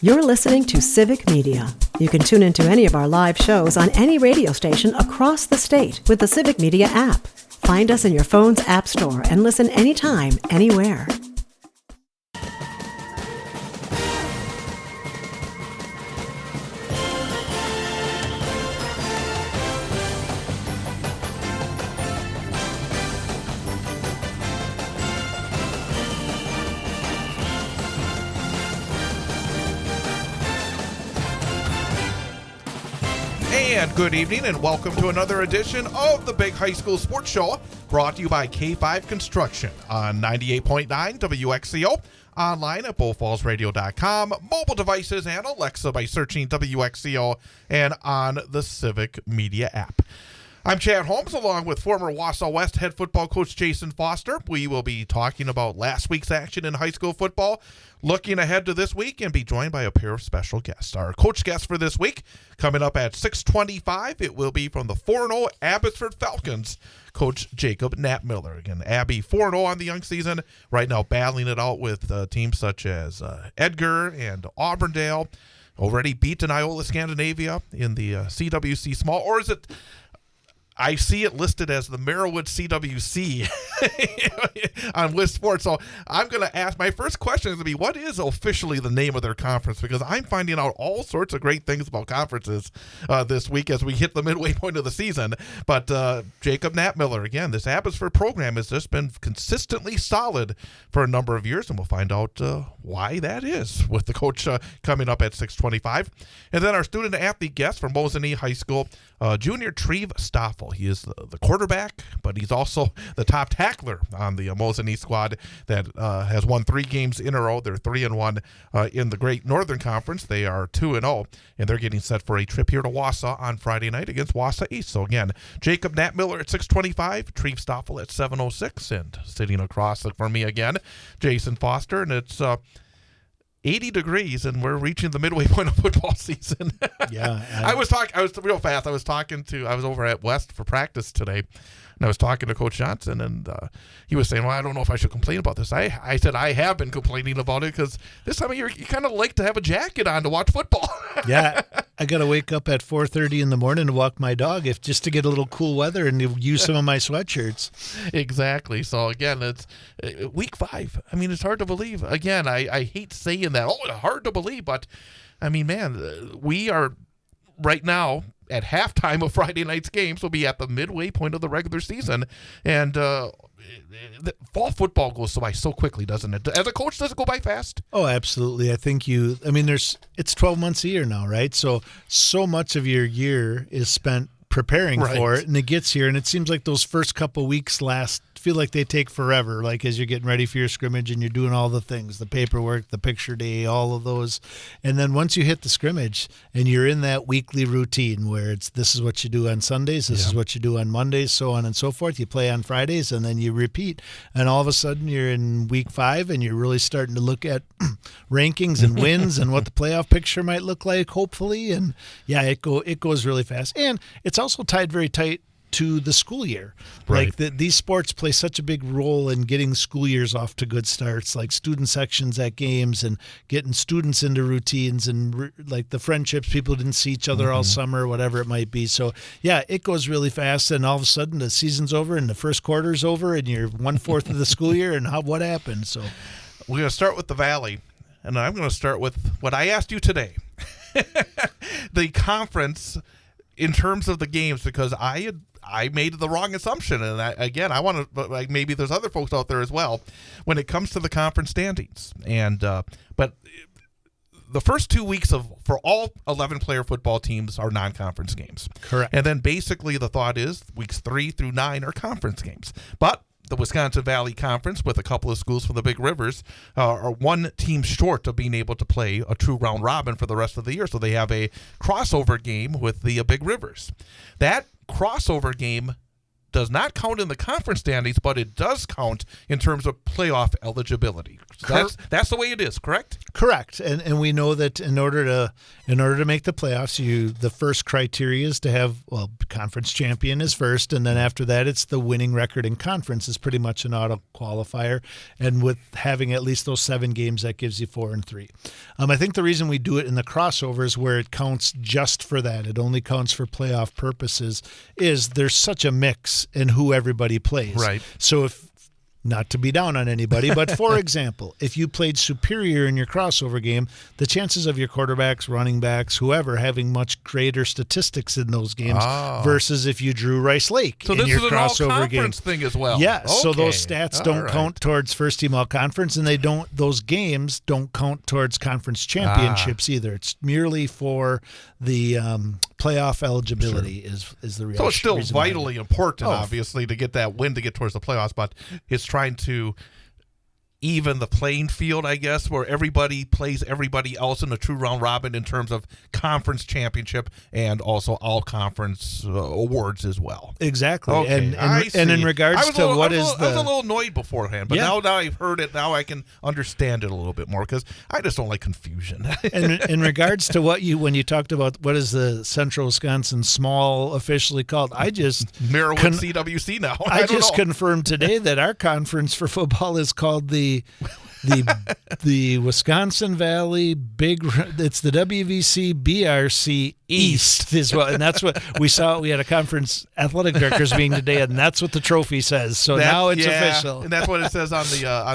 You're listening to Civic Media. You can tune into any of our live shows on any radio station across the state with the Civic Media app. Find us in your phone's app store and listen anytime, anywhere. And good evening and welcome to another edition of the Big High School Sports Show, brought to you by K5 Construction on 98.9 WXCO, online at bullfallsradio.com, mobile devices and Alexa by searching WXCO, and on the Civic Media app. I'm Chad Holmes, along with former Wausau West head football coach Jason Foster. We will be talking about last week's action in high school football, looking ahead to this week, and be joined by a pair of special guests. Our coach guest for this week, coming up at 6:25, it will be from the 4-0 Abbotsford Falcons, Coach Jacob Knapmiller. Again, Abby 4-0 on the young season, right now battling it out with teams such as Edgar and Auburndale, already beaten Iola Scandinavia in the CWC Small, or is it... I see it listed as the Merriwood CWC on List Sports. So I'm going to ask, my first question is going to be, what is officially the name of their conference? Because I'm finding out all sorts of great things about conferences this week as we hit the midway point of the season. But Jacob Knapmiller, again, this Abbotsford program has just been consistently solid for a number of years, and we'll find out why that is with the coach coming up at 6:25. And then our student-athlete guest from Mosinee High School, junior Treve Stoffel. He is the quarterback, but he's also the top tackler on the Mosinee squad that has won 3 games in a row. They're 3-1 in the Great Northern Conference. They are 2-0, and they're getting set for a trip here to Wausau on Friday night against Wausau East. So again, Jacob Knapmiller at 6:25, Treve Stoffel at 7:06, and sitting across from me again, Jason Foster, and it's 80 degrees, and we're reaching the midway point of football season. Yeah. I was real fast. I was over at West for practice today, and I was talking to Coach Johnson, and he was saying, well, I don't know if I should complain about this. I said, I have been complaining about it because this time of year, you kind of like to have a jacket on to watch football. Yeah. I got to wake up at 4:30 in the morning to walk my dog just to get a little cool weather and use some of my sweatshirts. Exactly. So, again, it's week 5. I mean, it's hard to believe. Again, I hate saying that. Oh, it's hard to believe. But, I mean, man, we are right now at halftime of Friday night's games. We'll be at the midway point of the regular season. And fall football goes by so quickly, doesn't it? As a coach, does it go by fast? Oh, absolutely. I think it's 12 months a year now, right? So much of your year is spent preparing for it, and it gets here, and it seems like those first couple weeks feel like they take forever, like as you're getting ready for your scrimmage and you're doing all the things, the paperwork, the picture day, all of those. And then once you hit the scrimmage and you're in that weekly routine where this is what you do on Sundays, this is what you do on Mondays, so on and so forth. You play on Fridays and then you repeat. And all of a sudden you're in week 5 and you're really starting to look at rankings and wins and what the playoff picture might look like, hopefully. And yeah, it goes really fast. And it's also tied very tight to the school year. Right. Like these sports play such a big role in getting school years off to good starts, like student sections at games and getting students into routines and like the friendships, people didn't see each other all summer, whatever it might be. So yeah, it goes really fast, and all of a sudden the season's over and the first quarter's over and you're 1/4 of the school year, and what happened? So we're going to start with the Valley, and I'm going to start with what I asked you today. The conference in terms of the games, because I made the wrong assumption, and I want to, like, maybe there's other folks out there as well, when it comes to the conference standings. And but the first 2 weeks for all 11-player football teams are non-conference games. Correct. And then basically the thought is weeks 3 through 9 are conference games. But the Wisconsin Valley Conference, with a couple of schools from the Big Rivers, are one team short of being able to play a true round robin for the rest of the year. So they have a crossover game with the Big Rivers. That crossover game does not count in the conference standings, but it does count in terms of playoff eligibility. That's the way it is, correct? Correct. And we know that in order to make the playoffs, the first criteria is to have, conference champion is first, and then after that it's the winning record in conference is pretty much an auto qualifier. And with having at least those 7 games, that gives you 4 and 3. I think the reason we do it in the crossovers where it counts just for that, it only counts for playoff purposes, is there's such a mix in who everybody plays. Right. So not to be down on anybody, but for example, if you played superior in your crossover game, the chances of your quarterbacks, running backs, whoever, having much greater statistics in those games versus if you drew Rice Lake in your crossover game. So this is an all-conference thing as well. Yes, okay. So those stats don't count towards first-team all-conference, and those games don't count towards conference championships either. It's merely for the playoff eligibility is the real. So it's still vitally important, obviously, to get that win to get towards the playoffs, but it's trying to even the playing field, I guess, where everybody plays everybody else in a true round robin in terms of conference championship and also all conference awards as well. Exactly. Okay, and in regards to I was a little annoyed beforehand, but now I've heard it, now I can understand it a little bit more because I just don't like confusion. And in regards to when you talked about what is the Central Wisconsin Small officially called, I just Merowith CWC now. I just confirmed today that our conference for football is called the Wisconsin Valley it's the WVC BRC East is what, and that's what we saw. We had a conference athletic directors meeting today, and that's what the trophy says. So now it's official, and that's what it says on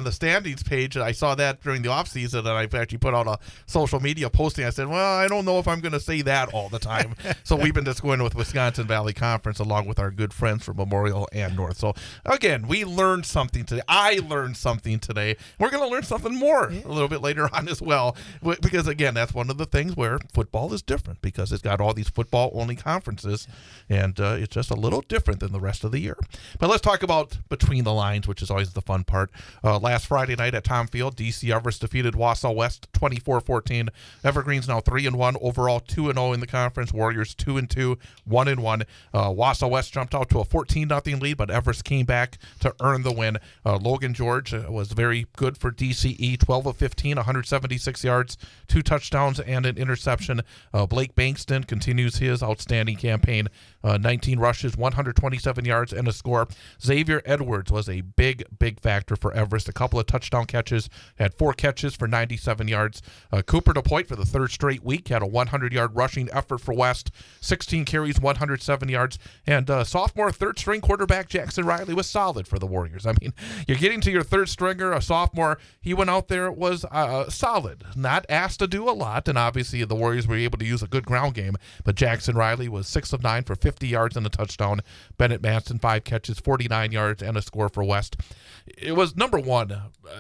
the standings page. And I saw that during the off season, and I've actually put out a social media posting. I said, well, I don't know if I'm going to say that all the time. So we've been just going with Wisconsin Valley Conference along with our good friends from Memorial and North. So again, we learned something today. I learned something today. We're going to learn something more a little bit later on as well, because again, that's one of the things where football is different because it's got all these football-only conferences, and it's just a little different than the rest of the year. But let's talk about between the lines, which is always the fun part. Last Friday night at Tom Field, DC Everest defeated Wausau West 24-14. Evergreen's now 3-1, overall 2-0 in the conference. Warriors 2-2, 1-1. Wausau West jumped out to a 14-0 lead, but Everest came back to earn the win. Logan George was very good for DCE, 12 of 15, 176 yards, 2 touchdowns, and an interception. Blake Bankston continues his outstanding campaign, 19 rushes, 127 yards, and a score. Xavier Edwards was a big factor for Everest. A couple of touchdown catches, had 4 catches for 97 yards. Cooper DePoit for the 3rd straight week had a 100-yard rushing effort for West, 16 carries, 107 yards, and sophomore 3rd-string quarterback Jackson Riley was solid for the Warriors. I mean, you're getting to your 3rd stringer, a sophomore. He went out there, was solid, not asked to do a lot, and obviously the Warriors were able to use a good ground game, but Jackson Riley was 6 of 9 for 50 yards and a touchdown. Bennett Manson, 5 catches, 49 yards, and a score for West. It was number one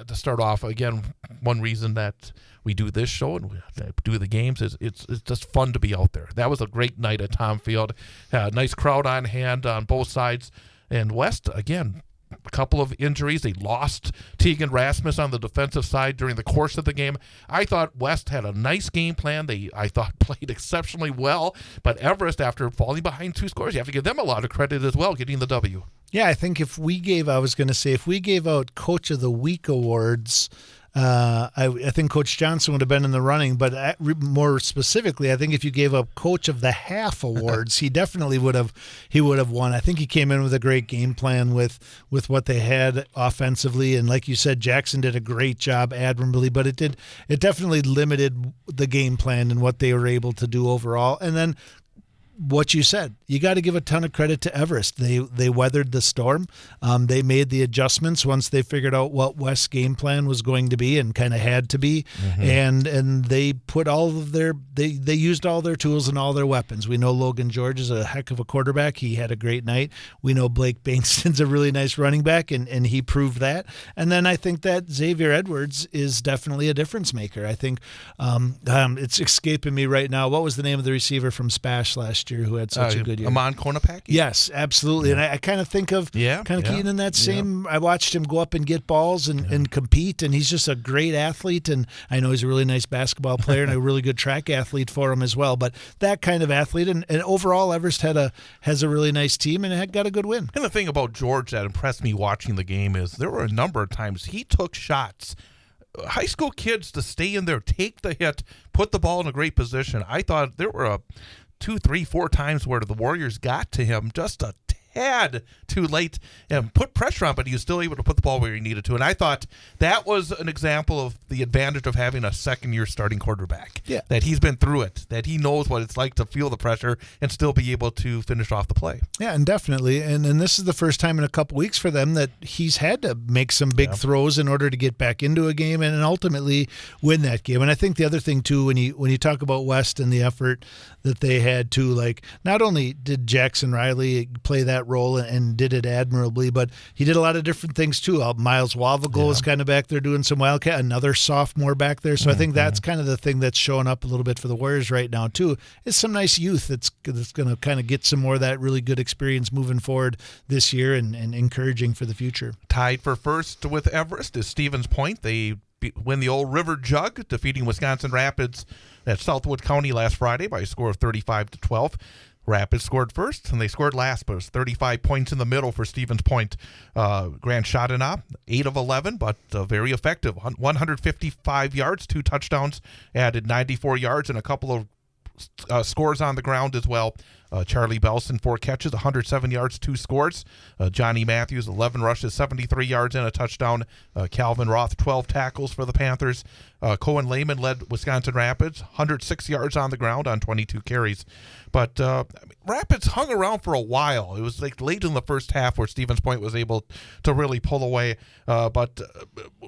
to start off. Again, one reason that we do this show and we do the games is it's just fun to be out there. That was a great night at Tom Field. Nice crowd on hand on both sides. And West, again, a couple of injuries. They lost Tegan Rasmus on the defensive side during the course of the game. I thought West had a nice game plan. I thought played exceptionally well. But Everest, after falling behind 2 scores, you have to give them a lot of credit as well, getting the W. Yeah, I think if we gave out Coach of the Week awards, I think Coach Johnson would have been in the running, but more specifically, I think if you gave up Coach of the Half awards, he definitely would have won. I think he came in with a great game plan with what they had offensively, and like you said, Jackson did a great job admirably, but it definitely limited the game plan and what they were able to do overall. And then what you said, you got to give a ton of credit to Everest. They weathered the storm. They made the adjustments once they figured out what West's game plan was going to be and kind of had to be. Mm-hmm. And they put all of they used all their tools and all their weapons. We know Logan George is a heck of a quarterback. He had a great night. We know Blake Bankston's a really nice running back, and he proved that. And then I think that Xavier Edwards is definitely a difference maker. I think it's escaping me right now. What was the name of the receiver from Spash last year who had such a good good year. Amon Konopaki? Yes, absolutely. And I kind of think of Keaton in that same. I watched him go up and get balls and compete, and he's just a great athlete. And I know he's a really nice basketball player and a really good track athlete for him as well. But that kind of athlete, and overall, Everest has a really nice team and got a good win. And the thing about George that impressed me watching the game is there were a number of times he took shots. High school kids to stay in there, take the hit, put the ball in a great position. I thought there were 2, 3, 4 times where the Warriors got to him just a tad too late and put pressure on, but he was still able to put the ball where he needed to. And I thought that was an example of the advantage of having a second-year starting quarterback. Yeah. That he's been through it, that he knows what it's like to feel the pressure and still be able to finish off the play. Yeah, and definitely. And this is the first time in a couple weeks for them that he's had to make some big throws in order to get back into a game and ultimately win that game. And I think the other thing, too, when you talk about West and the effort that they had to, like, not only did Jackson Riley play that role and did it admirably, but he did a lot of different things too. Miles Wavigal was kind of back there doing some Wildcat, another sophomore back there. So I think that's kind of the thing that's showing up a little bit for the Warriors right now too, is some nice youth that's going to kind of get some more of that really good experience moving forward this year and encouraging for the future. Tied for first with Everest is Stevens Point. They win the old River Jug, defeating Wisconsin Rapids at Southwood County last Friday by a score of 35-12. Rapids scored first, and they scored last, but it was 35 points in the middle for Stevens Point. Grant Chadena, 8 of 11, but very effective. 155 yards, 2 touchdowns, added 94 yards, and a couple of scores on the ground as well. Charlie Belson, 4 catches, 107 yards, 2 scores. Johnny Matthews, 11 rushes, 73 yards and a touchdown. Calvin Roth, 12 tackles for the Panthers. Cohen Lehman led Wisconsin Rapids, 106 yards on the ground on 22 carries. But Rapids hung around for a while. It was like late in the first half where Stevens Point was able to really pull away. But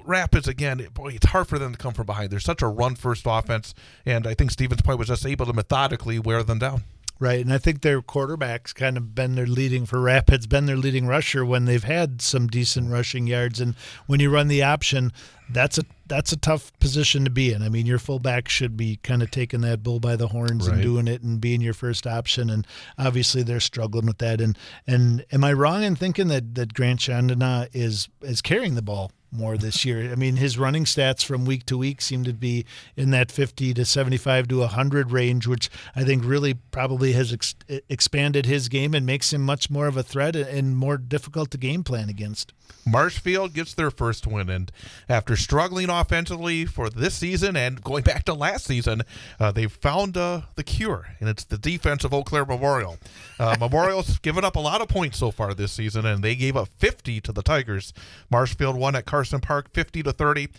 Rapids, again, boy, it's hard for them to come from behind. They're such a run-first offense, and I think Stevens Point was just able to methodically wear them down. Right, and I think their quarterback's kind of been their leading for Rapids, been their leading rusher when they've had some decent rushing yards. And when you run the option, that's a tough position to be in. I mean, your fullback should be kind of taking that bull by the horns and doing it and being your first option. And obviously they're struggling with that. And am I wrong in thinking that Grant Chandana is carrying the ball more this year? I mean, his running stats from week to week seem to be in that 50 to 75 to 100 range, which I think really probably has expanded his game and makes him much more of a threat and more difficult to game plan against. Marshfield gets their first win, and after struggling offensively for this season and going back to last season, they've found the cure, and it's the defense of Eau Claire Memorial. Memorial's given up a lot of points so far this season, and they gave up 50 to the Tigers. Marshfield won at Carson Park 50-30.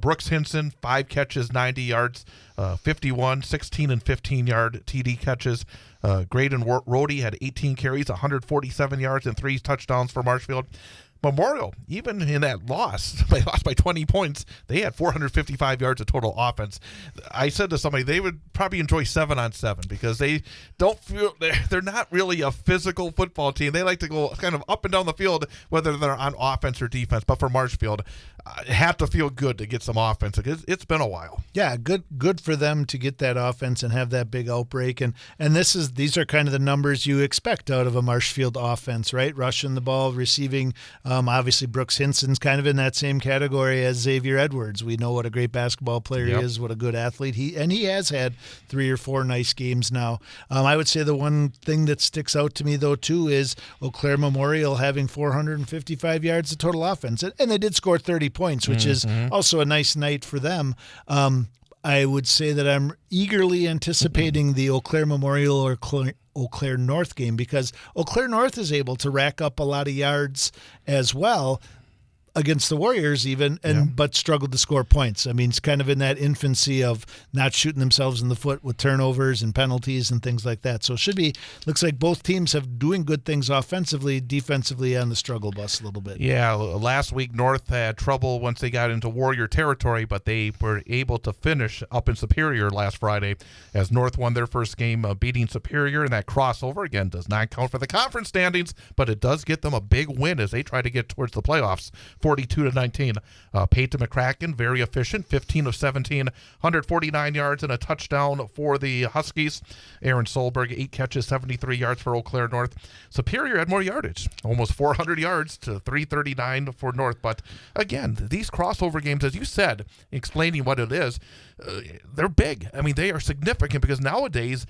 Brooks Hinson, 5 catches, 90 yards, 51, 16 and 15-yard TD catches. Graydon Rohde had 18 carries, 147 yards, and 3 touchdowns for Marshfield. Memorial, even in that loss, they lost by 20 points, they had 455 yards of total offense. I said to somebody, they would probably enjoy 7-on-7 because they don't feel, they're not really a physical football team. They like to go kind of up and down the field, whether they're on offense or defense. But for Marshfield, it had to feel good to get some offense. It's been a while. Yeah, good for them to get that offense and have that big outbreak. And these are kind of the numbers you expect out of a Marshfield offense, right? Rushing the ball, receiving. Obviously, Brooks Hinson's kind of in that same category as Xavier Edwards. We know what a great basketball player he is, what a good athlete he has had 3 or 4 nice games now. I would say the one thing that sticks out to me, though, too, is Eau Claire Memorial having 455 yards of total offense. And they did score 30 points, which is also a nice night for them. I would say that I'm eagerly anticipating the Eau Claire Memorial or Eau Claire North game because Eau Claire North is able to rack up a lot of yards as well against the Warriors even, but struggled to score points. I mean, it's kind of in that infancy of not shooting themselves in the foot with turnovers and penalties and things like that. So it should be, looks like both teams have doing good things offensively, defensively on the struggle bus a little bit. Yeah, last week North had trouble once they got into Warrior territory, but they were able to finish up in Superior last Friday as North won their first game beating Superior, and that crossover, again, does not count for the conference standings, but it does get them a big win as they try to get towards the playoffs 42-19. Peyton McCracken, very efficient, 15 of 17, 149 yards and a touchdown for the Huskies. Aaron Solberg, 8 catches, 73 yards for Eau Claire North. Superior had more yardage, almost 400 yards to 339 for North. But again, these crossover games, as you said, explaining what it is, they're big. I mean, they are significant because nowadays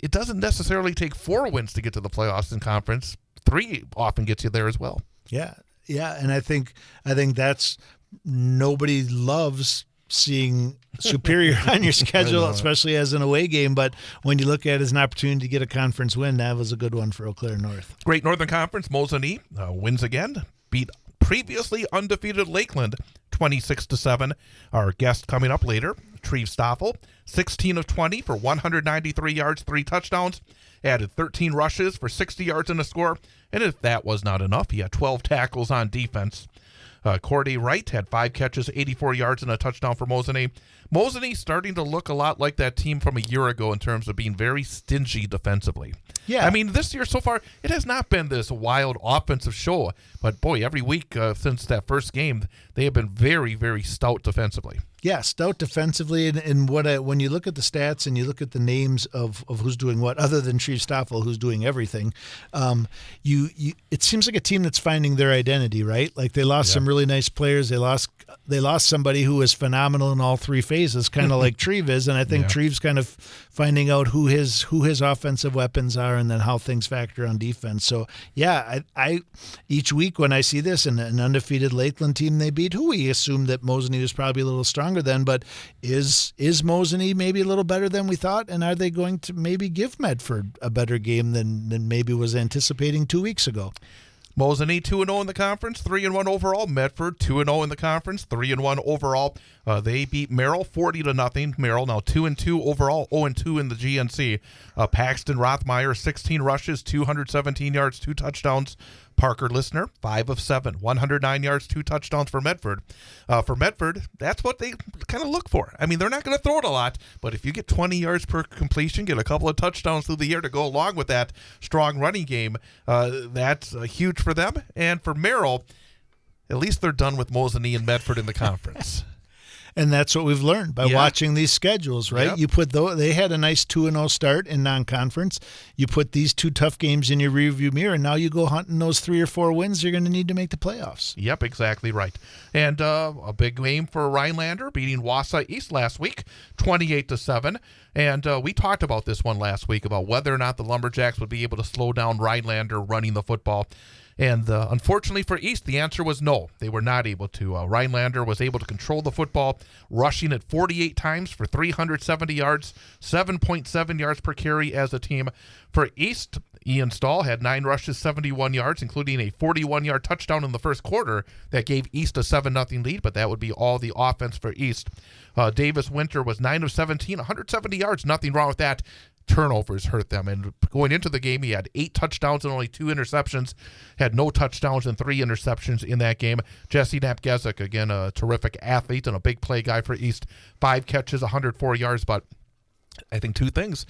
it doesn't necessarily take 4 wins to get to the playoffs in conference. 3 often gets you there as well. Yeah, and I think that's nobody loves seeing Superior on your schedule, especially as an away game. But when you look at it as an opportunity to get a conference win, that was a good one for Eau Claire North. Great Northern Conference, Mosinee wins again, beat previously undefeated Lakeland 26-7. Our guest coming up later, Treve Stoffel, 16 of 20 for 193 yards, 3 touchdowns, added 13 rushes for 60 yards and a score. And if that was not enough, he had 12 tackles on defense. Cordy Wright had 5 catches, 84 yards, and a touchdown for Mosinee. Mosinee starting to look a lot like that team from a year ago in terms of being very stingy defensively. Yeah. I mean, this year so far, it has not been this wild offensive show. But, boy, every week since that first game, they have been very, very stout defensively. Yeah, stout defensively, and when you look at the stats and you look at the names of who's doing what, other than Treve Stoffel, who's doing everything, it seems like a team that's finding their identity, right? Like they lost some really nice players. They lost somebody who was phenomenal in all 3 phases, kind of like Treve is, and I think Treve's kind of finding out who his offensive weapons are and then how things factor on defense. So yeah, I each week when I see this and an undefeated Lakeland team they beat, who we assumed that Mosinee was probably a little stronger than, but is Mosinee maybe a little better than we thought, and are they going to maybe give Medford a better game than maybe was anticipating 2 weeks ago? Mosinee 2-0 in the conference, 3-1 overall. Medford 2-0 in the conference, 3-1 overall. They beat Merrill 40-0. Merrill now 2-2 overall, 0-2 in the GNC. Paxton Rothmeyer 16 rushes, 217 yards, 2 touchdowns. Parker Listener 5 of 7, 109 yards, 2 touchdowns for Medford. For Medford, that's what they kind of look for. I mean, they're not going to throw it a lot, but if you get 20 yards per completion, get a couple of touchdowns through the year to go along with that strong running game, that's huge for them. And for Merrill, at least they're done with Mosinee and Medford in the conference. And that's what we've learned by watching these schedules, right? Yep. You put they had a nice 2-0 start in non-conference. You put these 2 tough games in your rearview mirror, and now you go hunting those 3 or 4 wins you're going to need to make the playoffs. Yep, exactly right. And a big game for Rhinelander, beating Wausau East last week, 28-7. And we talked about this one last week, about whether or not the Lumberjacks would be able to slow down Rhinelander running the football. And unfortunately for East, the answer was no. They were not able to. Rhinelander was able to control the football, rushing it 48 times for 370 yards, 7.7 yards per carry as a team. For East, Ian Stahl had 9 rushes, 71 yards, including a 41-yard touchdown in the first quarter that gave East a 7-0 lead, but that would be all the offense for East. Davis Winter was 9 of 17, 170 yards, nothing wrong with that. Turnovers hurt them, and going into the game he had 8 touchdowns and only 2 interceptions, had no touchdowns and 3 interceptions in that game. Jesse Knapmiller, again a terrific athlete and a big play guy for East, 5 catches, 104 yards. But I think 2 things.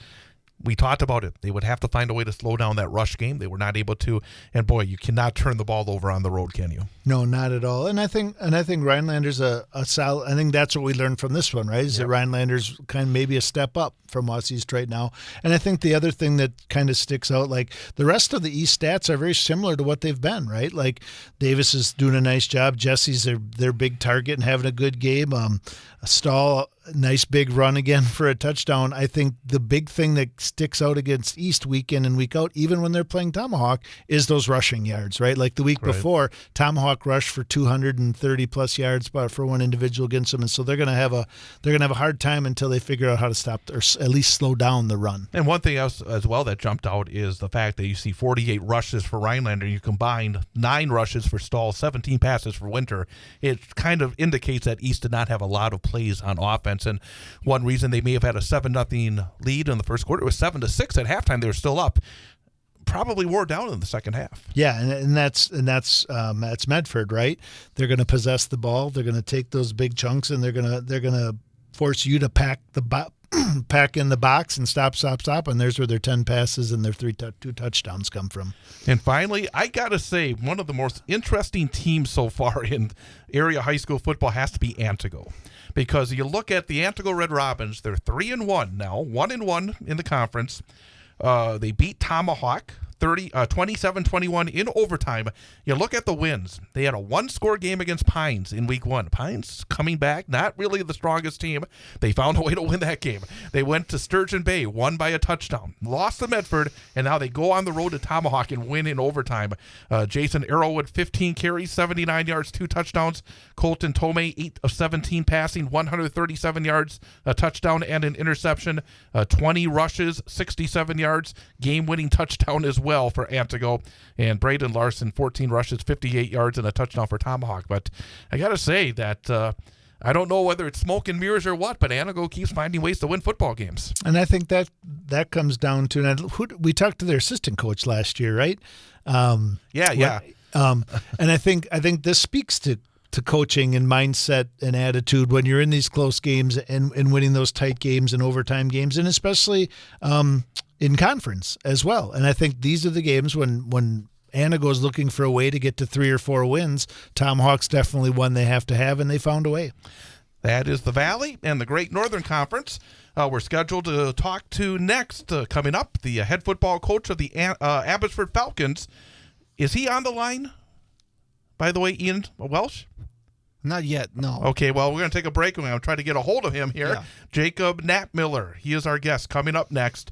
We talked about it. They would have to find a way to slow down that rush game. They were not able to. And boy, you cannot turn the ball over on the road, can you? No, not at all. And I think Rhinelander's a solid. I think that's what we learned from this one, right? Is that Rhinelander's kind of maybe a step up from Wausau East right now. And I think the other thing that kind of sticks out, like the rest of the East stats are very similar to what they've been, right? Like Davis is doing a nice job. Jesse's their big target and having a good game. Stahl, nice big run again for a touchdown. I think the big thing that sticks out against East week in and week out, even when they're playing Tomahawk, is those rushing yards, right? Like the week before, Tomahawk rushed for 230 plus yards for one individual against them, and so they're going to have a hard time until they figure out how to stop or at least slow down the run. And one thing else as well that jumped out is the fact that you see 48 rushes for Rhinelander. You combine 9 rushes for Stahl, 17 passes for Winter. It kind of indicates that East did not have a lot of plays on offense, and one reason they may have had a 7-0 lead in the first quarter, it was 7-6 at halftime. They were still up, probably wore down in the second half. Yeah, and that's Medford, right? They're going to possess the ball. They're going to take those big chunks, and they're going to force you to pack pack in the box and stop, and there's where their 10 passes and their 2 touchdowns come from. And finally, I got to say, one of the most interesting teams so far in area high school football has to be Antigo. Because you look at the Antigo Red Robins, they're 3-1 now, 1-1 in the conference. They beat Tomahawk 27-21 in overtime. You look at the wins. They had a one-score game against Pines in week 1. Pines coming back, not really the strongest team. They found a way to win that game. They went to Sturgeon Bay, won by a touchdown, lost to Medford, and now they go on the road to Tomahawk and win in overtime. Jason Arrowwood, 15 carries, 79 yards, 2 touchdowns. Colton Tomei, 8 of 17 passing, 137 yards, a touchdown and an interception. 20 rushes, 67 yards, game-winning touchdown as well for Antigo. And Braden Larson, 14 rushes, 58 yards, and a touchdown for Tomahawk. But I got to say that I don't know whether it's smoke and mirrors or what, but Antigo keeps finding ways to win football games. And I think that comes down to, and we talked to their assistant coach last year, right? Yeah. And I think this speaks to coaching and mindset and attitude when you're in these close games and winning those tight games and overtime games, and especially in conference as well. And I think these are the games when Antigo's looking for a way to get to 3 or 4 wins. Tomahawk's definitely one they have to have, and they found a way. That is the Valley and the Great Northern Conference. We're scheduled to talk to next, coming up, the head football coach of the Abbotsford Falcons. Is he on the line, by the way, Ian Welsh? Not yet, no. Okay, well, we're going to take a break, and we're going to try to get a hold of him here. Yeah. Jacob Knapmiller, he is our guest, coming up next.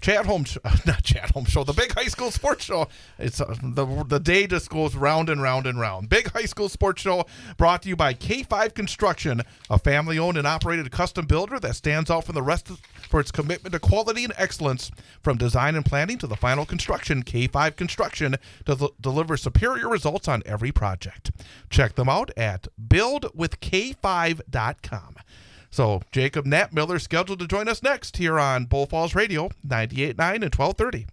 The Big High School Sports Show. It's the day just goes round and round and round. Big High School Sports Show brought to you by K5 Construction, a family-owned and operated custom builder that stands out from the rest for its commitment to quality and excellence. From design and planning to the final construction, K5 Construction delivers superior results on every project. Check them out at buildwithk5.com. So Jacob Knapmiller scheduled to join us next here on Bull Falls Radio, 98.9 and 1230.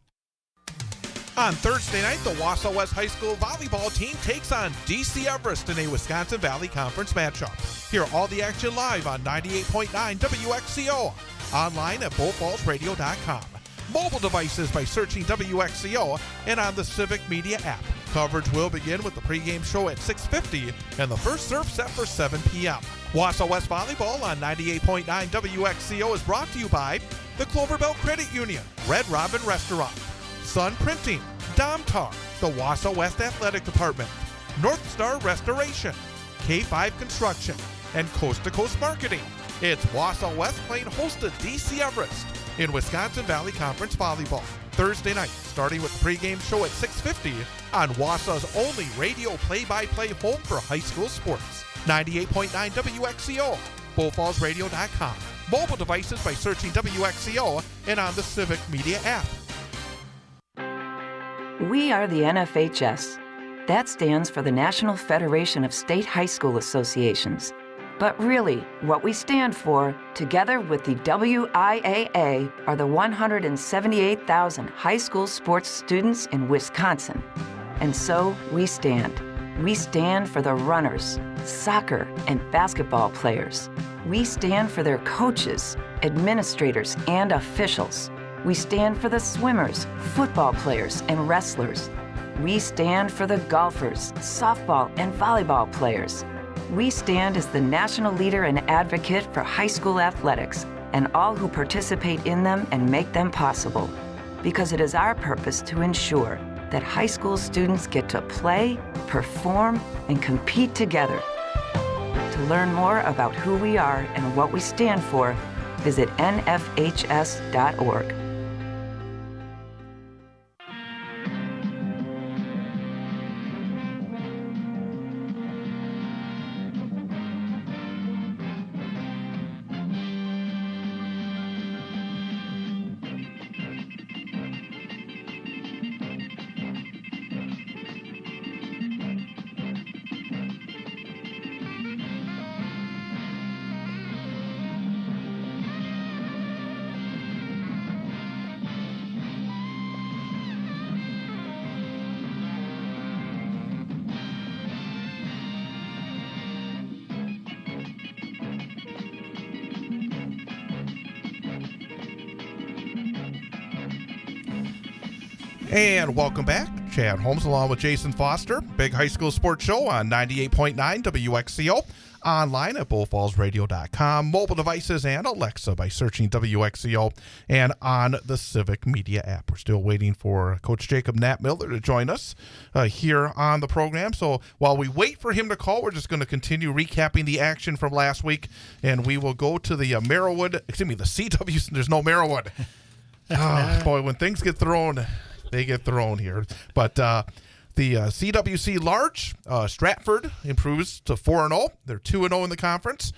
On Thursday night, the Wausau West High School volleyball team takes on DC Everest in a Wisconsin Valley Conference matchup. Hear all the action live on 98.9 WXCO, online at bullfallsradio.com. Mobile devices by searching WXCO and on the Civic Media app. Coverage will begin with the pregame show at 6:50 and the first serve set for 7 p.m. Wausau West Volleyball on 98.9 WXCO is brought to you by the Cloverbell Credit Union, Red Robin Restaurant, Sun Printing, Domtar, the Wausau West Athletic Department, North Star Restoration, K5 Construction, and Coast to Coast Marketing. It's Wausau West playing host to DC Everest in Wisconsin Valley Conference Volleyball. Thursday night, starting with the pregame show at 6:50 on Wausau's only radio play-by-play home for high school sports. 98.9 WXCO, bullfallsradio.com. Mobile devices by searching WXCO and on the Civic Media app. We are the NFHS. That stands for the National Federation of State High School Associations. But really, what we stand for, together with the WIAA, are the 178,000 high school sports students in Wisconsin. And so we stand. We stand for the runners, soccer and basketball players. We stand for their coaches, administrators, and officials. We stand for the swimmers, football players, and wrestlers. We stand for the golfers, softball, and volleyball players. We stand as the national leader and advocate for high school athletics and all who participate in them and make them possible. Because it is our purpose to ensure that high school students get to play, perform, and compete together. To learn more about who we are and what we stand for, visit nfhs.org. And welcome back. Chad Holmes along with Jason Foster. Big High School Sports Show on 98.9 WXCO. Online at bullfallsradio.com. Mobile devices and Alexa by searching WXCO. And on the Civic Media app. We're still waiting for Coach Jacob Knapmiller to join us here on the program. So while we wait for him to call, we're just going to continue recapping the action from last week. And we will go to the the CW. There's no Merrillwood. Oh, boy, when things get thrown, they get thrown here. But the CWC Large, Stratford improves to 4-0. They're 2-0 in the conference.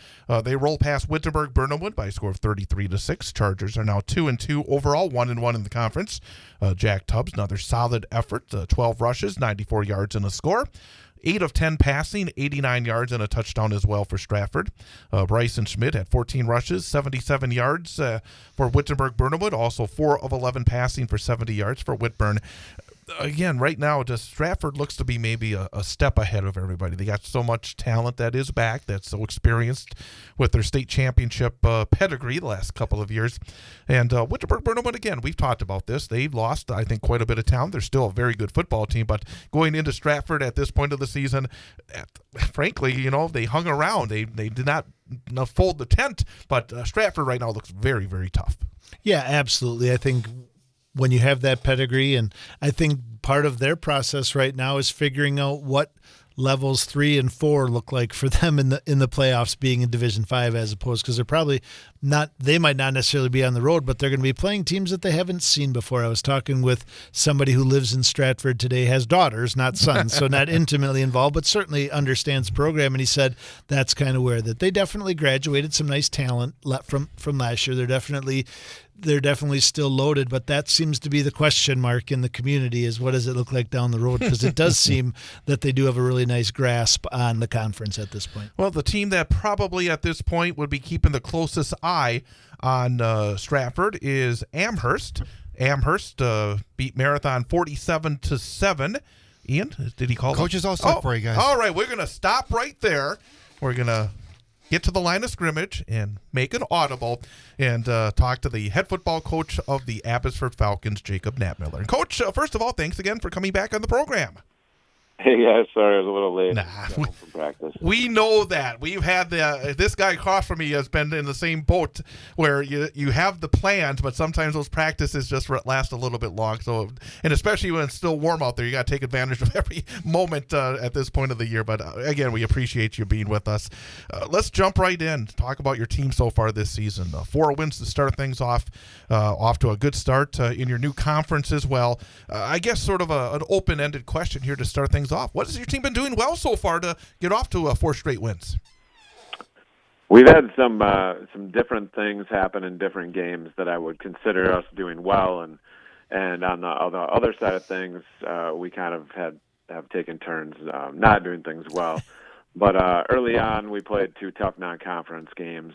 They roll past Wittenberg-Burnhamwood by a score of 33-6. Chargers are now 2-2 overall, 1-1 in the conference. Jack Tubbs, another solid effort, 12 rushes, 94 yards and a score. 8 of 10 passing, 89 yards and a touchdown as well for Stratford. Bryson Schmidt had 14 rushes, 77 yards for Wittenberg-Burnhamwood. Also 4 of 11 passing for 70 yards for Whitburn. Again, right now, just Stratford looks to be maybe a step ahead of everybody. They got so much talent that is back, that's so experienced with their state championship pedigree the last couple of years. And Wittenberg-Burnhamwood, again, we've talked about this. They've lost, I think, quite a bit of talent. They're still a very good football team, but going into Stratford at this point of the season, frankly, they hung around. They did not fold the tent, but Stratford right now looks very, very tough. Yeah, absolutely. I think when you have that pedigree, and I think part of their process right now is figuring out what levels 3 and 4 look like for them in the playoffs, being in Division 5 as opposed, because they're probably not, they might not necessarily be on the road, but they're going to be playing teams that they haven't seen before. I was talking with somebody who lives in Stratford today, has daughters, not sons, so not intimately involved, but certainly understands the program, and he said that's kind of where that they definitely graduated some nice talent from last year. They're definitely still loaded, but that seems to be the question mark in the community, is what does it look like down the road? Because it does seem that they do have a really nice grasp on the conference at this point. Well, the team that probably at this point would be keeping the closest eye on Stratford is Amherst. Amherst beat Marathon 47-7. Ian, did he call? Coach is all set for you guys. All right, we're going to stop right there. We're going to get to the line of scrimmage and make an audible and talk to the head football coach of the Abbotsford Falcons, Jacob Knapmiller. And Coach, first of all, thanks again for coming back on the program. Hey, guys, sorry I was a little late. From practice. We know that. We've had this guy across from me has been in the same boat where you have the plans, but sometimes those practices just last a little bit long. So, and especially when it's still warm out there, you got to take advantage of every moment at this point of the year. But again, we appreciate you being with us. Let's jump right in. Talk about your team so far this season. 4 wins to start things off to a good start in your new conference as well. I guess sort of an open-ended question here to start things off. What has your team been doing well so far to get off to 4 straight wins? We've had some different things happen in different games that I would consider us doing well, and on the other side of things, we kind of have taken turns not doing things well. But early on, we played 2 tough non-conference games,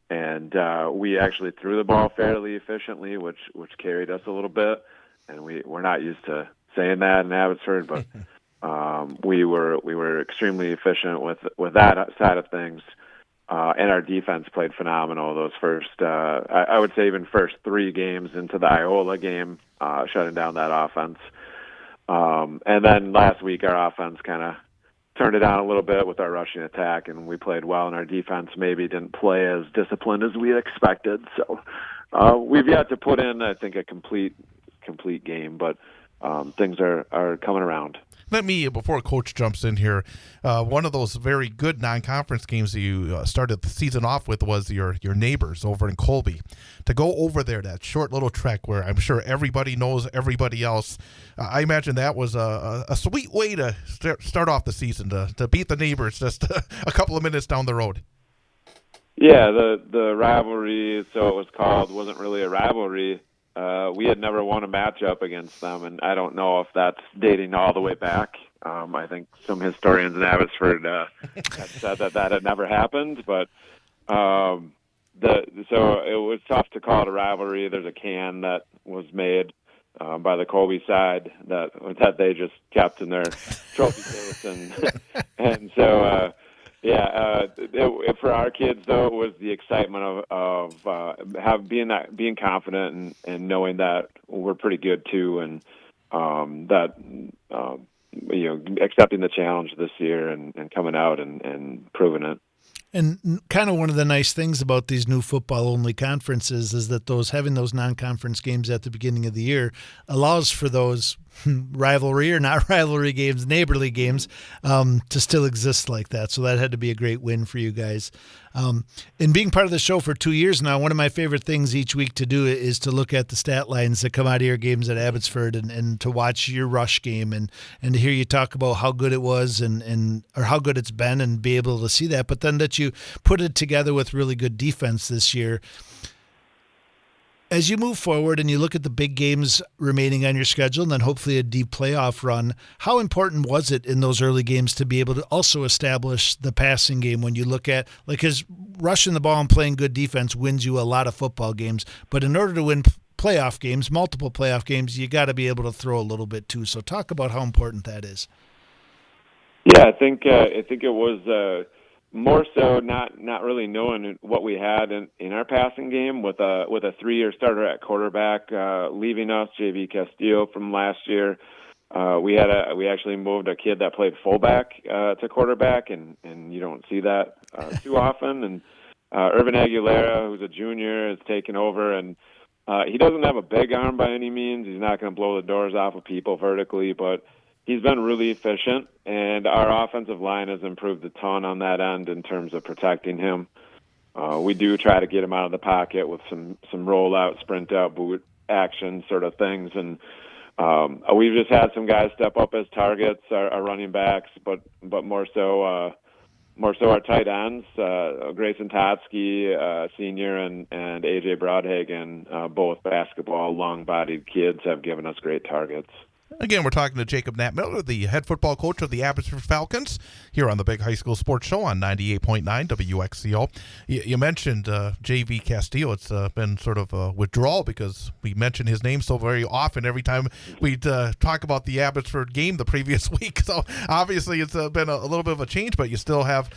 and we actually threw the ball fairly efficiently, which carried us a little bit, and we're not used to saying that in Abbotsford, but we were extremely efficient with that side of things, and our defense played phenomenal. Those first, I would say, even first 3 games into the Iola game, shutting down that offense, and then last week our offense kind of turned it on a little bit with our rushing attack, and we played well, and our defense maybe didn't play as disciplined as we expected. So we've yet to put in, I think, a complete game, but things are coming around. Let me, before Coach jumps in here, one of those very good non-conference games that you started the season off with was your neighbors over in Colby. To go over there, that short little trek where I'm sure everybody knows everybody else, I imagine that was a sweet way to start off the season, to beat the neighbors just a couple of minutes down the road. Yeah, the rivalry, so it was called, wasn't really a rivalry. We had never won a matchup against them, and I don't know if that's dating all the way back. I think some historians in Abbotsford have said that had never happened, but so it was tough to call it a rivalry. There's a can that was made by the Colby side that they just kept in their trophy case, and so. For our kids, though, it was the excitement of being confident and knowing that we're pretty good too, and accepting the challenge this year and coming out and proving it. And kind of one of the nice things about these new football-only conferences is that having those non-conference games at the beginning of the year allows for those rivalry or not rivalry games, neighborly games, to still exist like that. So that had to be a great win for you guys. And being part of the show for 2 years now, one of my favorite things each week to do is to look at the stat lines that come out of your games at Abbotsford and to watch your rush game and to hear you talk about how good it was or how good it's been and be able to see that. But then that you put it together with really good defense this year. As you move forward and you look at the big games remaining on your schedule and then hopefully a deep playoff run, how important was it in those early games to be able to also establish the passing game when you look at, because rushing the ball and playing good defense wins you a lot of football games, but in order to win playoff games, multiple playoff games, you got to be able to throw a little bit too. So talk about how important that is. Yeah, I think it was more so not really knowing what we had in our passing game with a 3-year starter at quarterback leaving us, JV Castillo from last year. We actually moved a kid that played fullback to quarterback, and you don't see that too often. And Irvin Aguilera, who's a junior, has taken over, and he doesn't have a big arm by any means. He's not going to blow the doors off of people vertically, but he's been really efficient, and our offensive line has improved a ton on that end in terms of protecting him. We do try to get him out of the pocket with some rollout, sprint out, boot action sort of things, and we've just had some guys step up as targets, our running backs, but more so our tight ends. Grayson Totsky, senior, and AJ Broadhagen, both basketball, long-bodied kids, have given us great targets. Again, we're talking to Jacob Knapmiller, the head football coach of the Abbotsford Falcons, here on the Big High School Sports Show on 98.9 WXCO. You mentioned JV Castillo. It's been sort of a withdrawal because we mentioned his name so very often every time we talk about the Abbotsford game the previous week. So obviously it's been a little bit of a change, but you still have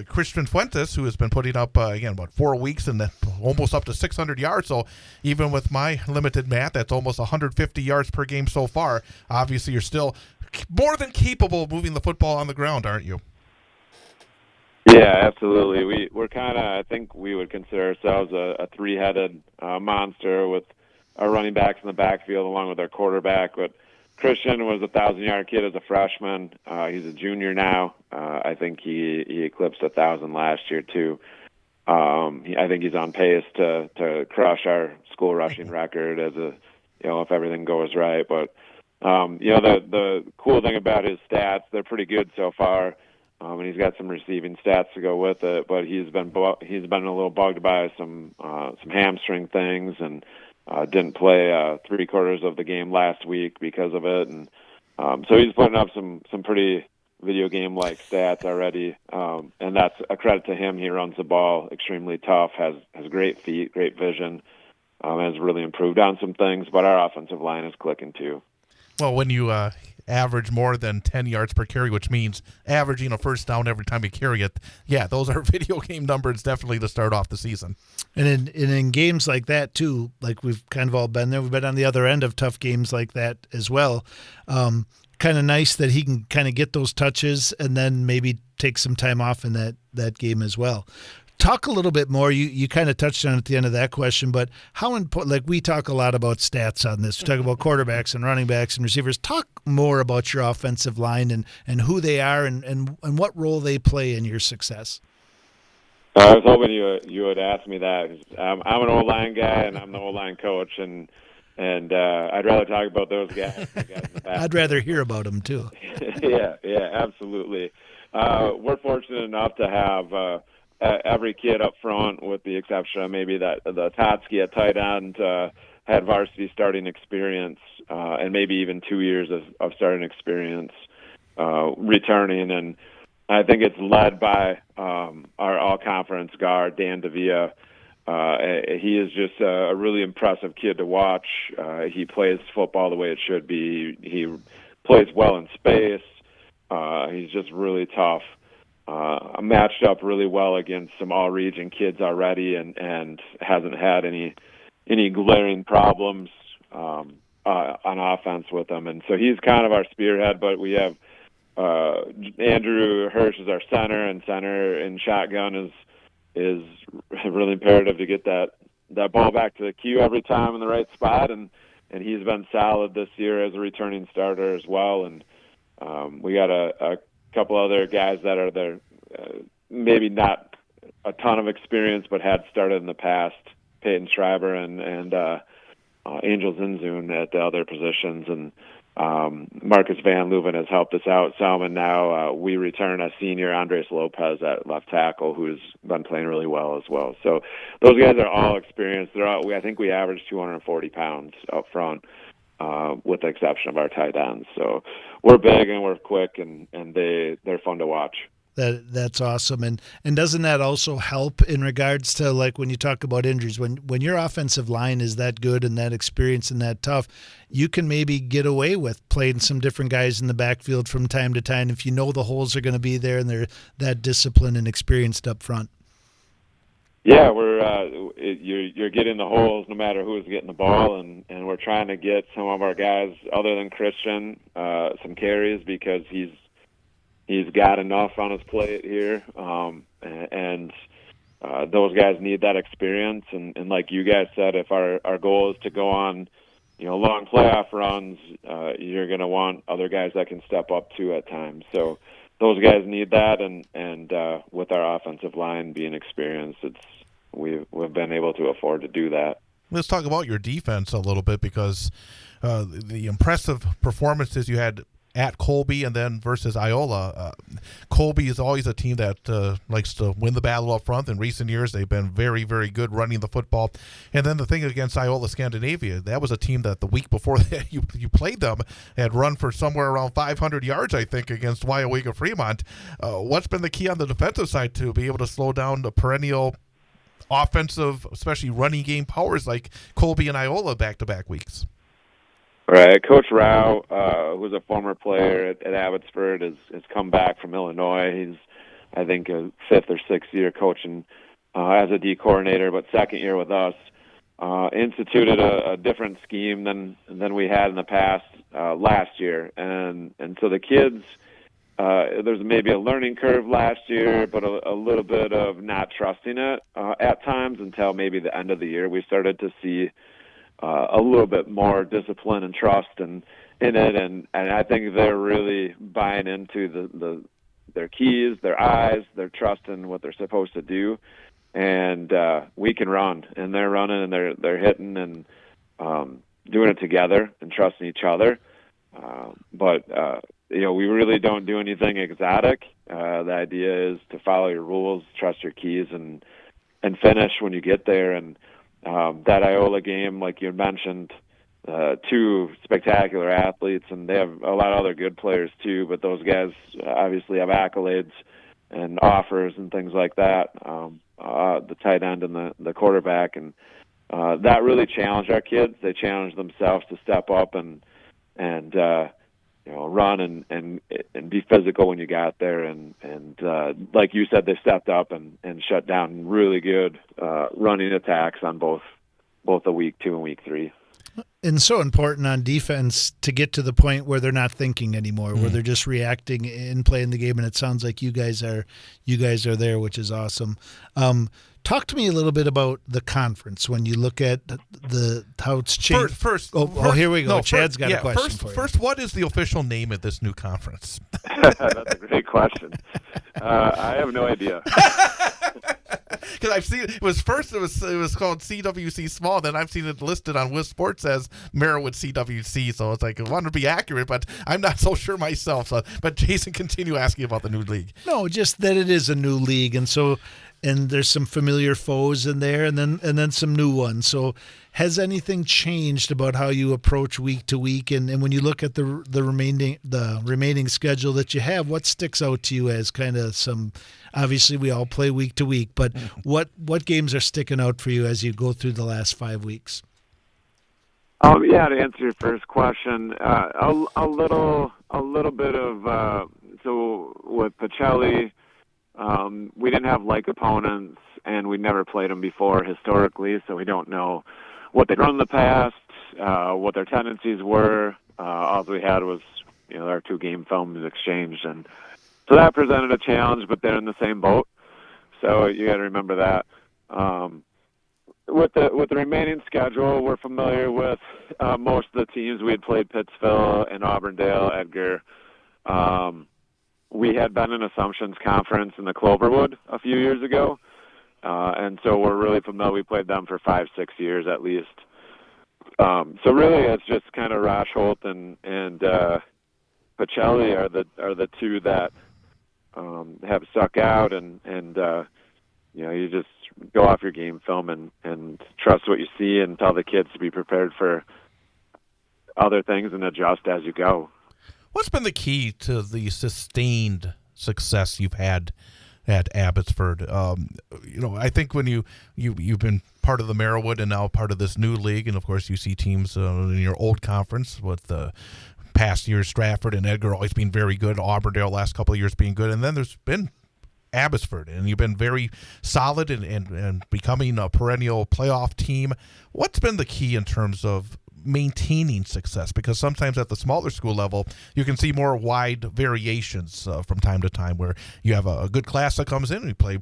Christian Fuentes, who has been putting up, about 4 weeks and almost up to 600 yards. So even with my limited math, that's almost 150 yards per game so far. Obviously, you're still more than capable of moving the football on the ground, aren't you? Yeah, absolutely. We're kind of, I think we would consider ourselves a three-headed monster with our running backs in the backfield along with our quarterback. But Christian was a 1,000-yard kid as a freshman. He's a junior now. I think he eclipsed 1,000 last year, too. I think he's on pace to crush our school rushing record if everything goes right. But the cool thing about his stats, they're pretty good so far, and he's got some receiving stats to go with it. But he's been a little bugged by some hamstring things, and didn't play 3/4 of the game last week because of it. And so he's putting up some pretty video game like stats already, and that's a credit to him. He runs the ball extremely tough, has great feet, great vision, has really improved on some things. But our offensive line is clicking too. Well, when you average more than 10 yards per carry, which means averaging a first down every time you carry it, yeah, those are video game numbers definitely to start off the season. And in games like that, too, like we've kind of all been there, we've been on the other end of tough games like that as well. Kind of nice that he can kind of get those touches and then maybe take some time off in that game as well. Talk a little bit more. You kind of touched on it at the end of that question, but how important, like we talk a lot about stats on this. We talk about quarterbacks and running backs and receivers. Talk more about your offensive line and who they are and what role they play in your success. I was hoping you would ask me that. I'm an O-line guy and I'm the O-line coach, and I'd rather talk about those guys. The guys in the back. I'd rather hear about them too. Yeah, absolutely. We're fortunate enough to have every kid up front, with the exception of maybe the Totsky at tight end, had varsity starting experience, and maybe even 2 years of starting experience returning. And I think it's led by our all-conference guard, Dan Davia. He is just a really impressive kid to watch. He plays football the way it should be. He plays well in space. He's just really tough. Matched up really well against some all-region kids already, and hasn't had any glaring problems. on offense with him. And so he's kind of our spearhead, but we have Andrew Hirsch is our center, and center in shotgun is really imperative to get that ball back to the queue every time in the right spot, and he's been solid this year as a returning starter as well. And we got a couple other guys that are there, maybe not a ton of experience, but had started in the past, Peyton Schreiber and Angel Zinzun at the other positions, and Marcus Van Leuven has helped us out some, and now we return a senior, Andres Lopez, at left tackle, who's been playing really well as well. So those guys are all experienced. I think we average 240 pounds up front, with the exception of our tight ends. So we're big and we're quick, and they're fun to watch. That's awesome. And doesn't that also help in regards to, like, when you talk about injuries, when your offensive line is that good and that experienced and that tough, you can maybe get away with playing some different guys in the backfield from time to time if you know the holes are going to be there and they're that disciplined and experienced up front. Yeah, you're getting the holes no matter who's getting the ball, and we're trying to get some of our guys, other than Christian, some carries, because he's got enough on his plate here, and those guys need that experience. And like you guys said, if our goal is to go on, long playoff runs, you're going to want other guys that can step up too at times. So those guys need that, and with our offensive line being experienced, we've been able to afford to do that. Let's talk about your defense a little bit, because the impressive performances you had at Colby and then versus Iola. Colby is always a team that likes to win the battle up front. In recent years, they've been very, very good running the football. And then the thing against Iola Scandinavia, that was a team that the week before you played them had run for somewhere around 500 yards, I think, against Wyowega Fremont. What's been the key on the defensive side to be able to slow down the perennial offensive, especially running game powers like Colby and Iola back-to-back weeks? Right. Coach Rao, who's a former player at Abbotsford, has come back from Illinois. He's, I think, a fifth or sixth year coaching as a D coordinator, but second year with us. Instituted a different scheme than we had in the past last year, and so the kids, there's maybe a learning curve last year, but a little bit of not trusting it at times until maybe the end of the year. We started to see a little bit more discipline and trust in it, and I think they're really buying into their keys, their eyes, their trust in what they're supposed to do, and we can run, and they're running, and they're hitting, and doing it together and trusting each other. But we really don't do anything exotic. The idea is to follow your rules, trust your keys, and finish when you get there. And that Iola game, like you mentioned, two spectacular athletes, and they have a lot of other good players too, but those guys obviously have accolades and offers and things like that, the tight end and the quarterback, and that really challenged our kids. They challenged themselves to step up and run and be physical when you got there, and like you said, they stepped up and shut down really good running attacks on both the week 2 and week 3. And so important on defense to get to the point where they're not thinking anymore, where they're just reacting and playing the game. And it sounds like you guys are there, which is awesome. Talk to me a little bit about the conference when you look at how it's changed. First, here we go. Chad's got a question for you. First, what is the official name of this new conference? That's a great question. I have no idea. Because I've seen it was called CWC Small, then I've seen it listed on Wiz Sports as Merriwood CWC. So it's like I want to be accurate, but I'm not so sure myself. So, but Jason, continue asking about the new league. No, just that it is a new league, and there's some familiar foes in there, and then some new ones. So has anything changed about how you approach week to week? And when you look at the remaining schedule that you have, what sticks out to you as kind of some? Obviously, we all play week to week, but what games are sticking out for you as you go through the last 5 weeks? To answer your first question, a little bit of so with Pacelli. We didn't have like opponents, and we never played them before historically, so we don't know what they've run in the past. what their tendencies were. All we had was, our 2-game films exchanged, and so that presented a challenge. But they're in the same boat, so you got to remember that. With the remaining schedule, we're familiar with most of the teams. We had played Pittsville and Auburndale, Edgar. We had been in Assumption's conference in the Cloverwood a few years ago, and so we're really familiar. We played them for 5-6 years at least. So really, it's just kind of Rashholt and Pacelli are the two that have stuck out, and you just go off your game film and trust what you see, and tell the kids to be prepared for other things and adjust as you go. What's been the key to the sustained success you've had at Abbotsford? I think when you've been part of the Merriwood and now part of this new league, and of course you see teams in your old conference with the past years, Stratford and Edgar always being very good, Auburndale last couple of years being good, and then there's been Abbotsford, and you've been very solid and becoming a perennial playoff team. What's been the key in terms of maintaining success? Because sometimes at the smaller school level, you can see more wide variations from time to time, where you have a good class that comes in and you play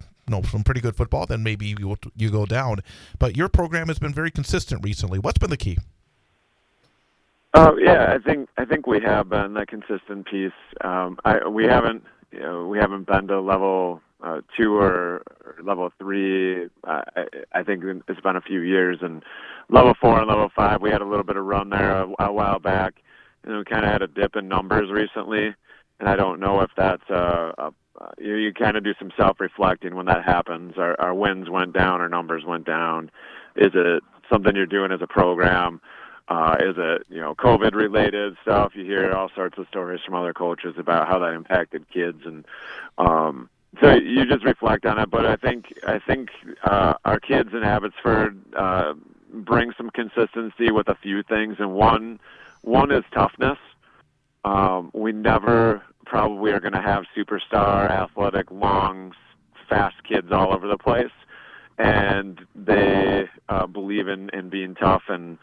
some pretty good football, then maybe you go down. But your program has been very consistent recently. What's been the key? Yeah, I think we have been a consistent piece. We haven't been to level 2 or level 3. I think it's been a few years, and level 4 and level 5, we had a little bit of run there a while back, and we kind of had a dip in numbers recently. And I don't know if that's you kind of do some self-reflecting when that happens. Our wins went down, our numbers went down. Is it something you're doing as a program? Is it, COVID-related stuff? You hear all sorts of stories from other coaches about how that impacted kids, and so you just reflect on it. But I think our kids in Abbotsford bring some consistency with a few things, and one is toughness. We never probably are going to have superstar, athletic, long, fast kids all over the place, and they believe in being tough, and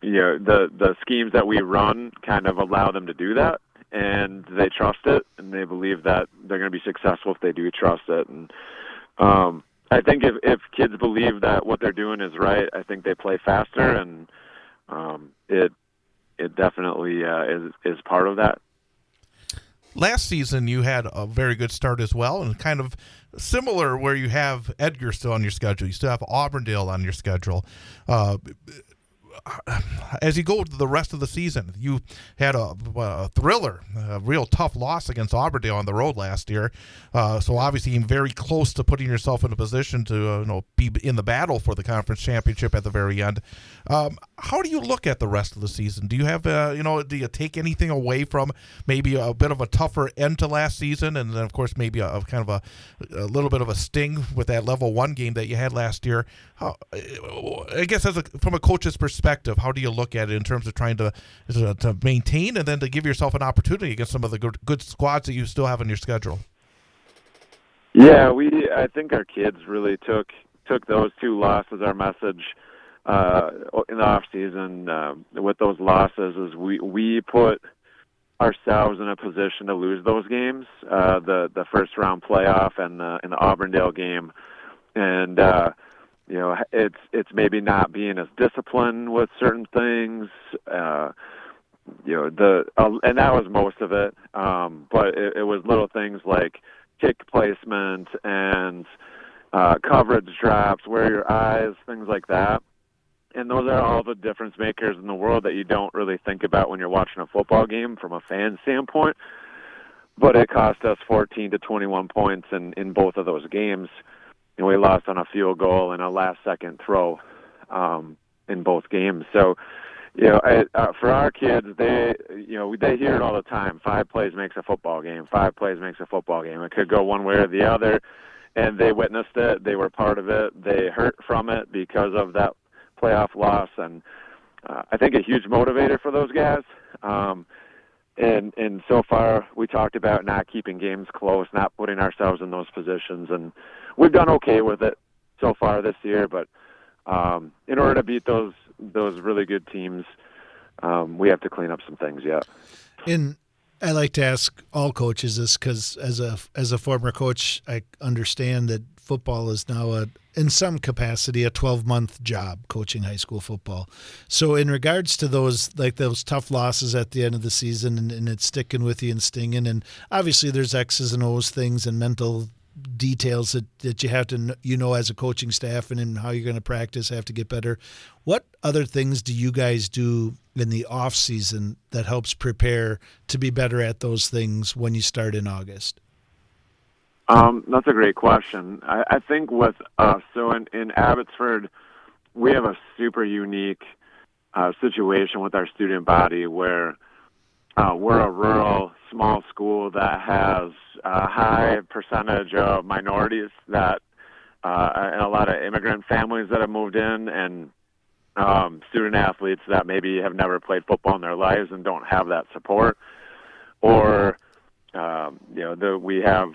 the schemes that we run kind of allow them to do that, and they trust it, and they believe that they're going to be successful if they do trust it. And I think if kids believe that what they're doing is right, I think they play faster, and it definitely is part of that. Last season, you had a very good start as well, and kind of similar where you have Edgar still on your schedule. You still have Auburndale on your schedule. As you go to the rest of the season, you had a thriller, a real tough loss against Auburndale on the road last year. So obviously, you're very close to putting yourself in a position to be in the battle for the conference championship at the very end. How do you look at the rest of the season? Do you have, do you take anything away from maybe a bit of a tougher end to last season, and then of course maybe a kind of a little bit of a sting with that level 1 game that you had last year? I guess from a coach's perspective, how do you look at it in terms of trying to maintain and then to give yourself an opportunity against some of the good squads that you still have on your schedule? Yeah, I think our kids really took those 2 losses. Our message in the off season with those losses is we put ourselves in a position to lose those games, the first round playoff and the Auburndale game, and it's maybe not being as disciplined with certain things, and that was most of it. But it was little things like kick placement and coverage drops, where your eyes, things like that. And those are all the difference makers in the world that you don't really think about when you're watching a football game from a fan standpoint. But it cost us 14 to 21 points in both of those games. And we lost on a field goal and a last-second throw in both games. So, for our kids, they hear it all the time. 5 plays makes a football game. 5 plays makes a football game. It could go one way or the other, and they witnessed it. They were part of it. They hurt from it because of that playoff loss, and I think a huge motivator for those guys. And so far, we talked about not keeping games close, not putting ourselves in those positions, and we've done okay with it so far this year. But in order to beat those really good teams, we have to clean up some things yet. And I like to ask all coaches this because as a former coach, I understand that football is now in some capacity a 12-month job, coaching high school football. So in regards to those tough losses at the end of the season and it's sticking with you and stinging, and obviously there's X's and O's things and mental details that you have to, as a coaching staff and in how you're going to practice, have to get better. What other things do you guys do in the off season that helps prepare to be better at those things when you start in August? That's a great question. I think with us, so in Abbotsford, we have a super unique situation with our student body where we're a rural, small school that has a high percentage of minorities and a lot of immigrant families that have moved in, and student athletes that maybe have never played football in their lives and don't have that support, or we have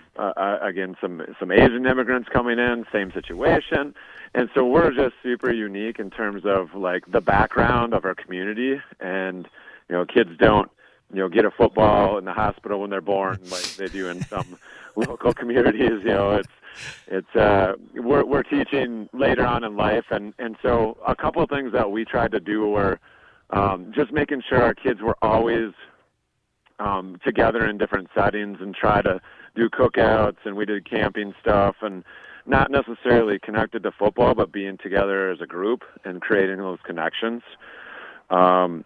again some Asian immigrants coming in, same situation, and so we're just super unique in terms of like the background of our community, and kids don't get a football in the hospital when they're born like they do in some local communities. We're teaching later on in life, and so a couple of things that we tried to do were just making sure our kids were always together in different settings, and try to do cookouts, and we did camping stuff, and not necessarily connected to football, but being together as a group and creating those connections. And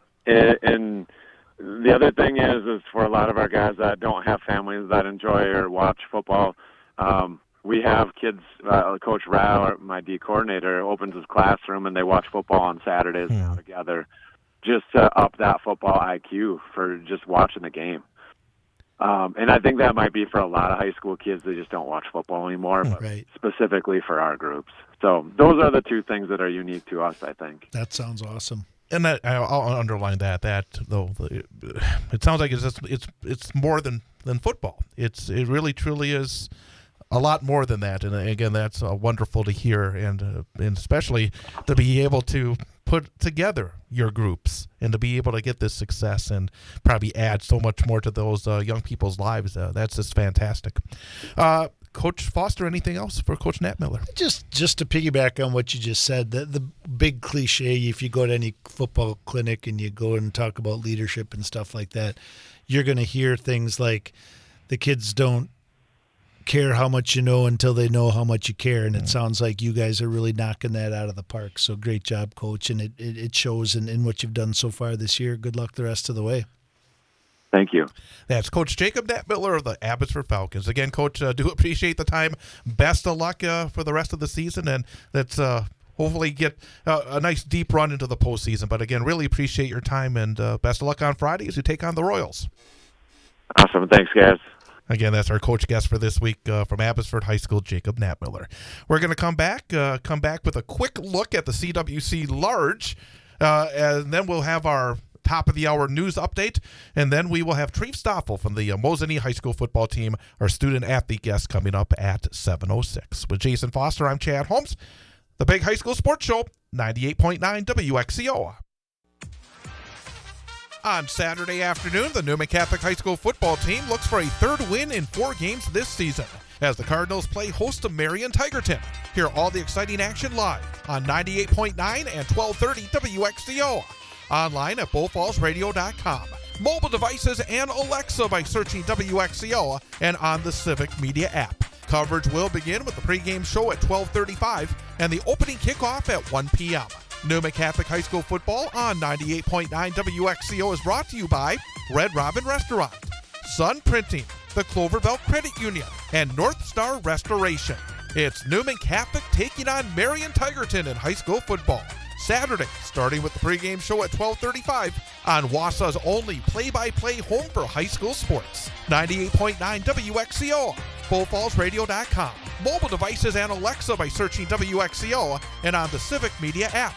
the other thing is for a lot of our guys that don't have families that enjoy or watch football, we have kids, Coach Rao, my D coordinator, opens his classroom and they watch football on Saturdays together, just to up that football IQ for just watching the game. And I think that might be for a lot of high school kids. They just don't watch football anymore, but specifically for our groups. So those are the two things that are unique to us, I think. That sounds awesome. And I'll underline that though it sounds like it's more than football. It really truly is a lot more than that. And again, that's wonderful to hear, and especially to be able to put together your groups and to be able to get this success and probably add so much more to those young people's lives. That's just fantastic. Coach Foster, anything else for Coach Knapmiller? Just to piggyback on what you just said, the big cliche, if you go to any football clinic and you go and talk about leadership and stuff like that, you're going to hear things like the kids don't care how much you know until they know how much you care, and it sounds like you guys are really knocking that out of the park. So great job, Coach, and it shows in what you've done so far this year. Good luck the rest of the way. Thank you. That's Coach Jacob Knapmiller of the Abbotsford Falcons. Again, Coach, do appreciate the time. Best of luck for the rest of the season, and let's hopefully get a nice deep run into the postseason. But again, really appreciate your time, and best of luck on Friday as you take on the Royals. Awesome. Thanks, guys. Again, that's our coach guest for this week from Abbotsford High School, Jacob Knapmiller. We're going to come back with a quick look at the CWC Large, and then we'll have our top of the hour news update, and then we will have Treve Stoffel from the Mosinee High School football team, our student-athlete guest, coming up at 7:06. With Jason Foster, I'm Chad Holmes. The Big High School Sports Show, 98.9 WXCO. On Saturday afternoon, the Newman Catholic High School football team looks for a third win in 4 games this season as the Cardinals play host to Marion Tigerton. Hear all the exciting action live on 98.9 and 1230 WXCO. Online at BullFallsRadio.com. Mobile devices and Alexa by searching WXCO and on the Civic Media app. Coverage will begin with the pregame show at 12:35 and the opening kickoff at 1 p.m. Newman Catholic High School football on 98.9 WXCO is brought to you by Red Robin Restaurant, Sun Printing, the Cloverbell Credit Union, and North Star Restoration. It's Newman Catholic taking on Marion Tigerton in high school football. Saturday, starting with the pregame show at 12:35 on Wausau's only play-by-play home for high school sports. 98.9 WXCO, BullFallsRadio.com. Mobile devices and Alexa by searching WXCO and on the Civic Media app.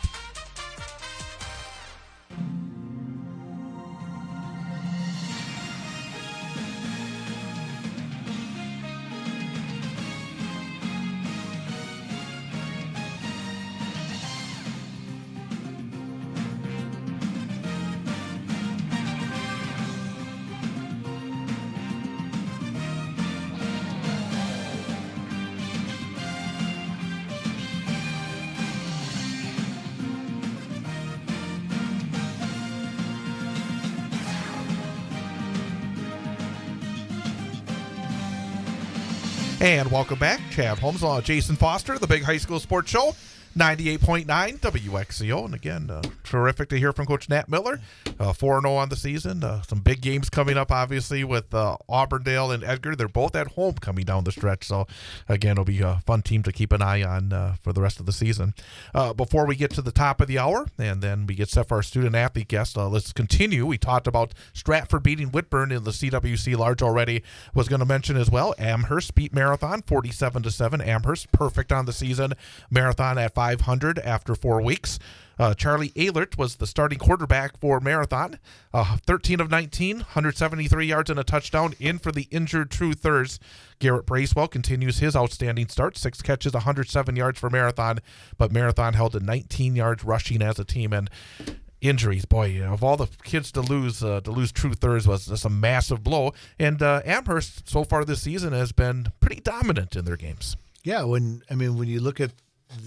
And welcome back. Chad Holmes, Jason Foster, the Big High School Sports Show, 98.9 WXCO. And again, terrific to hear from Coach Knapmiller. 4-0 on the season. Some big games coming up, obviously, with Auburndale and Edgar. They're both at home coming down the stretch. So, again, it'll be a fun team to keep an eye on for the rest of the season. Before we get to the top of the hour, and then we get set for our student-athlete guest, let's continue. We talked about Stratford beating Whitburn in the CWC Large already. Was going to mention as well, Amherst beat Marathon 47-7. Amherst perfect on the season. Marathon at 500 after 4 weeks. Charlie Ehlert was the starting quarterback for Marathon. 13 of 19, 173 yards and a touchdown. In for the injured True Thurs. Garrett Bracewell continues his outstanding start. 6 catches, 107 yards for Marathon. But Marathon held to 19 yards rushing as a team. And injuries, boy, of all the kids to lose True Thurs was just a massive blow. And Amherst so far this season has been pretty dominant in their games. Yeah, when you look at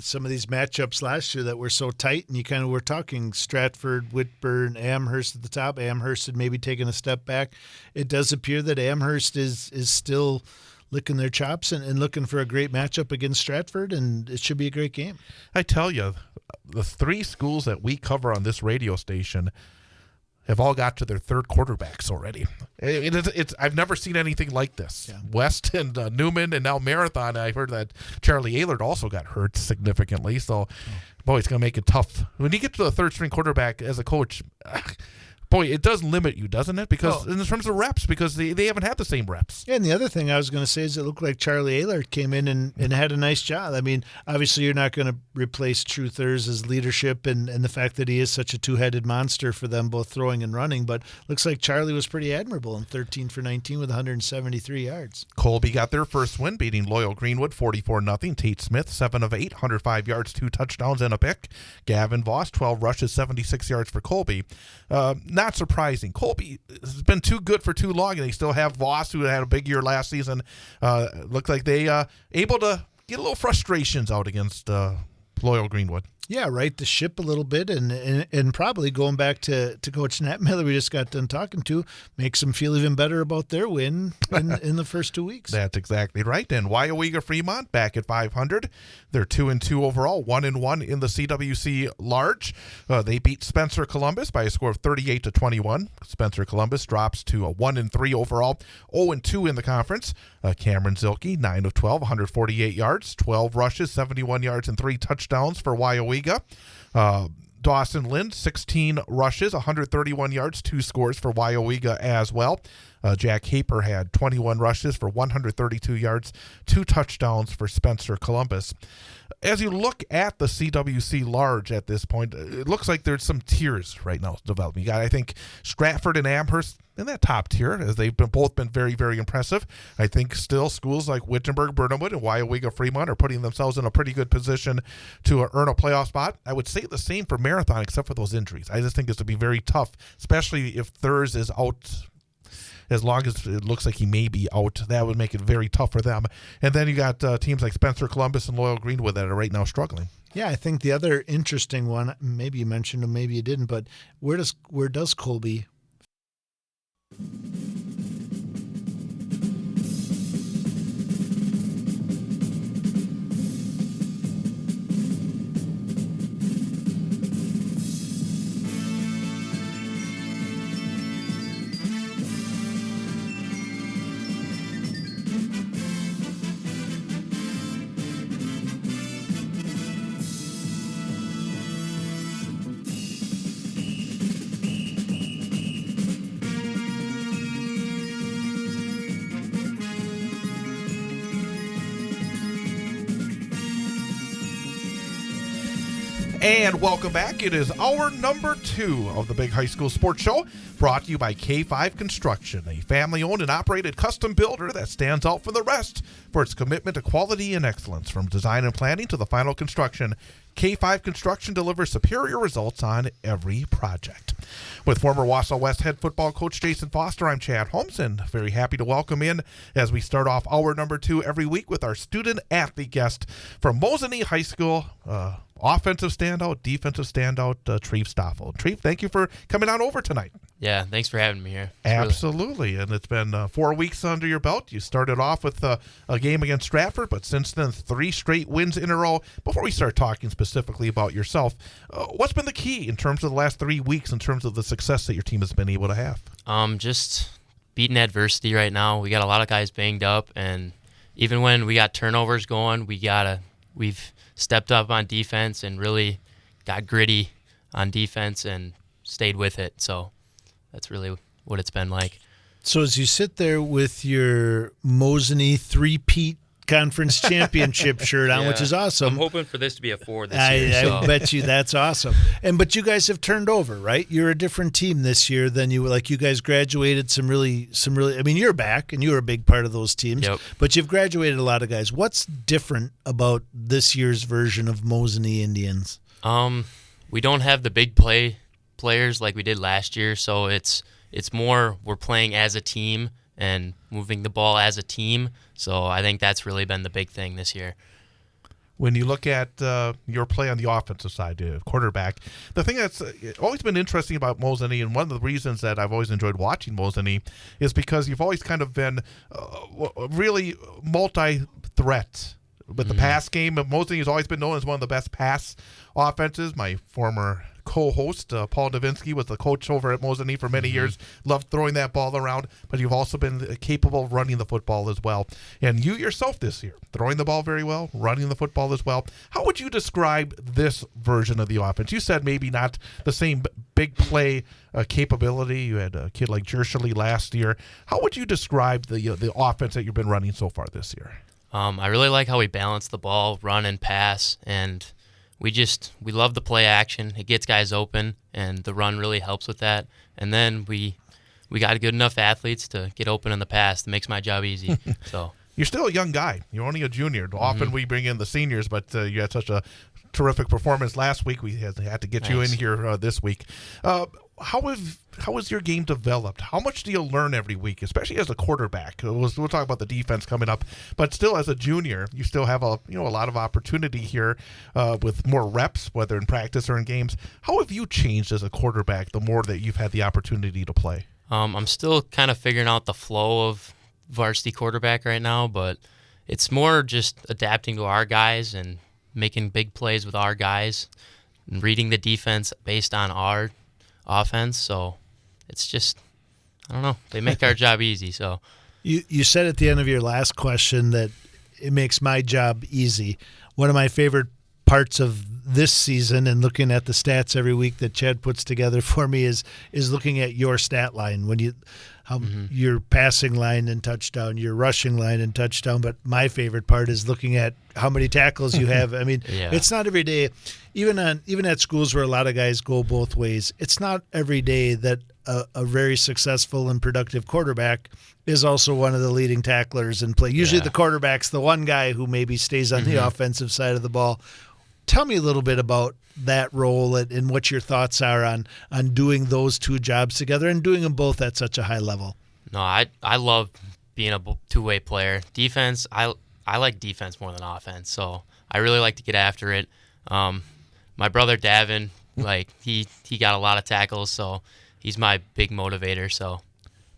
some of these matchups last year that were so tight, and you kind of were talking Stratford, Whitburn, Amherst at the top. Amherst had maybe taken a step back. It does appear that Amherst is still licking their chops and looking for a great matchup against Stratford, and it should be a great game. I tell you, the 3 schools that we cover on this radio station have all got to their third quarterbacks already. I've never seen anything like this. Yeah. West and Newman and now Marathon. I heard that Charlie Ehlert also got hurt significantly. So, boy, it's going to make it tough. When you get to the third-string quarterback as a coach, boy, it does limit you, doesn't it? Because in terms of reps, because they haven't had the same reps. Yeah, and the other thing I was going to say is it looked like Charlie Ehlert came in and had a nice job. I mean, obviously you're not going to replace True Thurs' leadership and the fact that he is such a two-headed monster for them, both throwing and running, but looks like Charlie was pretty admirable in 13 for 19 with 173 yards. Colby got their first win, beating Loyal Greenwood 44-0. Tate Smith, 7 of 8, 105 yards, 2 touchdowns, and a pick. Gavin Voss, 12 rushes, 76 yards for Colby. Not surprising. Colby has been too good for too long, and they still have Voss, who had a big year last season. Looks like they able to get a little frustrations out against Loyal Greenwood. Yeah, right the ship a little bit, and probably going back to Coach Knapmiller we just got done talking to, makes them feel even better about their win in the first 2 weeks. That's exactly right. And Wyowega Fremont back at 500. They're 2-2 overall, 1-1 in the CWC Large. They beat Spencer Columbus by a score of 38-21. Spencer Columbus drops to a 1-3 overall, 0-2 in the conference. Cameron Zilke, 9 of 12, 148 yards, 12 rushes, 71 yards, and 3 touchdowns for Wyowega. Dawson Lind, 16 rushes, 131 yards, 2 scores for Wyowega as well. Jack Haper had 21 rushes for 132 yards, 2 touchdowns for Spencer Columbus. As you look at the CWC Large at this point, it looks like there's some tiers right now developing. You got, I think, Stratford and Amherst in that top tier, as they've both been very, very impressive. I think still schools like Wittenberg, Burnhamwood, and Wyowega Fremont are putting themselves in a pretty good position to earn a playoff spot. I would say the same for Marathon, except for those injuries. I just think it's to be very tough, especially if Thurs is out. As long as it looks like he may be out, that would make it very tough for them. And then you got teams like Spencer Columbus and Loyal Greenwood that are right now struggling. Yeah, I think the other interesting one, maybe you mentioned him, maybe you didn't, but where does Colby? And welcome back. It is hour number 2 of the Big High School Sports Show, brought to you by K5 Construction, a family-owned and operated custom builder that stands out from the rest for its commitment to quality and excellence. From design and planning to the final construction, K5 Construction delivers superior results on every project. With former Wausau West head football coach Jason Foster, I'm Chad Holmes, and very happy to welcome in as we start off hour number 2 every week with our student-athlete guest from Mosinee High School, offensive standout, defensive standout, Treve Stoffel. Treve, thank you for coming on over tonight. Yeah, thanks for having me here. Absolutely, and it's been 4 weeks under your belt. You started off with a game against Stratford, but since then, 3 straight wins in a row. Before we start talking specifically about yourself, what's been the key in terms of the last 3 weeks in terms of the success that your team has been able to have? Just beating adversity right now. We got a lot of guys banged up, and even when we got turnovers going, we've stepped up on defense and really got gritty on defense and stayed with it. So that's really what it's been like. So as you sit there with your Mosinee three-peat conference championship shirt on, which is awesome. I'm hoping for this to be a 4 this year. I bet you that's awesome. But you guys have turned over, right? You're a different team this year than you were. Like, you guys graduated some really. I mean, you're back, and you were a big part of those teams. Yep. But you've graduated a lot of guys. What's different about this year's version of Mosinee Indians? We don't have the big players like we did last year, so it's more we're playing as a team and moving the ball as a team. So I think that's really been the big thing this year. When you look at your play on the offensive side, quarterback, the thing that's always been interesting about Mosinee, and one of the reasons that I've always enjoyed watching Mosinee, is because you've always kind of been really multi-threat. With the pass game, Mosinee has always been known as one of the best pass offenses. My former co-host, Paul Davinsky, was the coach over at Mosinee for many years. Loved throwing that ball around, but you've also been capable of running the football as well. And you yourself this year, throwing the ball very well, running the football as well. How would you describe this version of the offense? You said maybe not the same big play capability. You had a kid like Jershely last year. How would you describe the offense that you've been running so far this year? I really like how we balance the ball, run and pass, and we love the play action. It gets guys open, and the run really helps with that. And then we got good enough athletes to get open in the pass. That makes my job easy. So you're still a young guy. You're only a junior. Often we bring in the seniors, but you had such a terrific performance last week. We had to get you in here this week. How has your game developed? How much do you learn every week, especially as a quarterback? We'll talk about the defense coming up, but still as a junior, you still have a lot of opportunity here with more reps, whether in practice or in games. How have you changed as a quarterback the more that you've had the opportunity to play? I'm still kind of figuring out the flow of varsity quarterback right now, but it's more just adapting to our guys and making big plays with our guys and reading the defense based on our offense. So it's just, I don't know, they make our job easy. So you said at the end of your last question that it makes my job easy. One of my favorite parts of this season and looking at the stats every week that Chad puts together for me is looking at your stat line, when your passing line and touchdown, your rushing line and touchdown. But my favorite part is looking at how many tackles you have. I mean, It's not every day, even at schools where a lot of guys go both ways, it's not every day that a very successful and productive quarterback is also one of the leading tacklers in play. Usually the quarterback's the one guy who maybe stays on the offensive side of the ball. Tell me a little bit about that role and what your thoughts are on doing those two jobs together and doing them both at such a high level. No, I love being a two-way player. Defense, I like defense more than offense, so I really like to get after it. My brother Davin, he got a lot of tackles, so he's my big motivator. So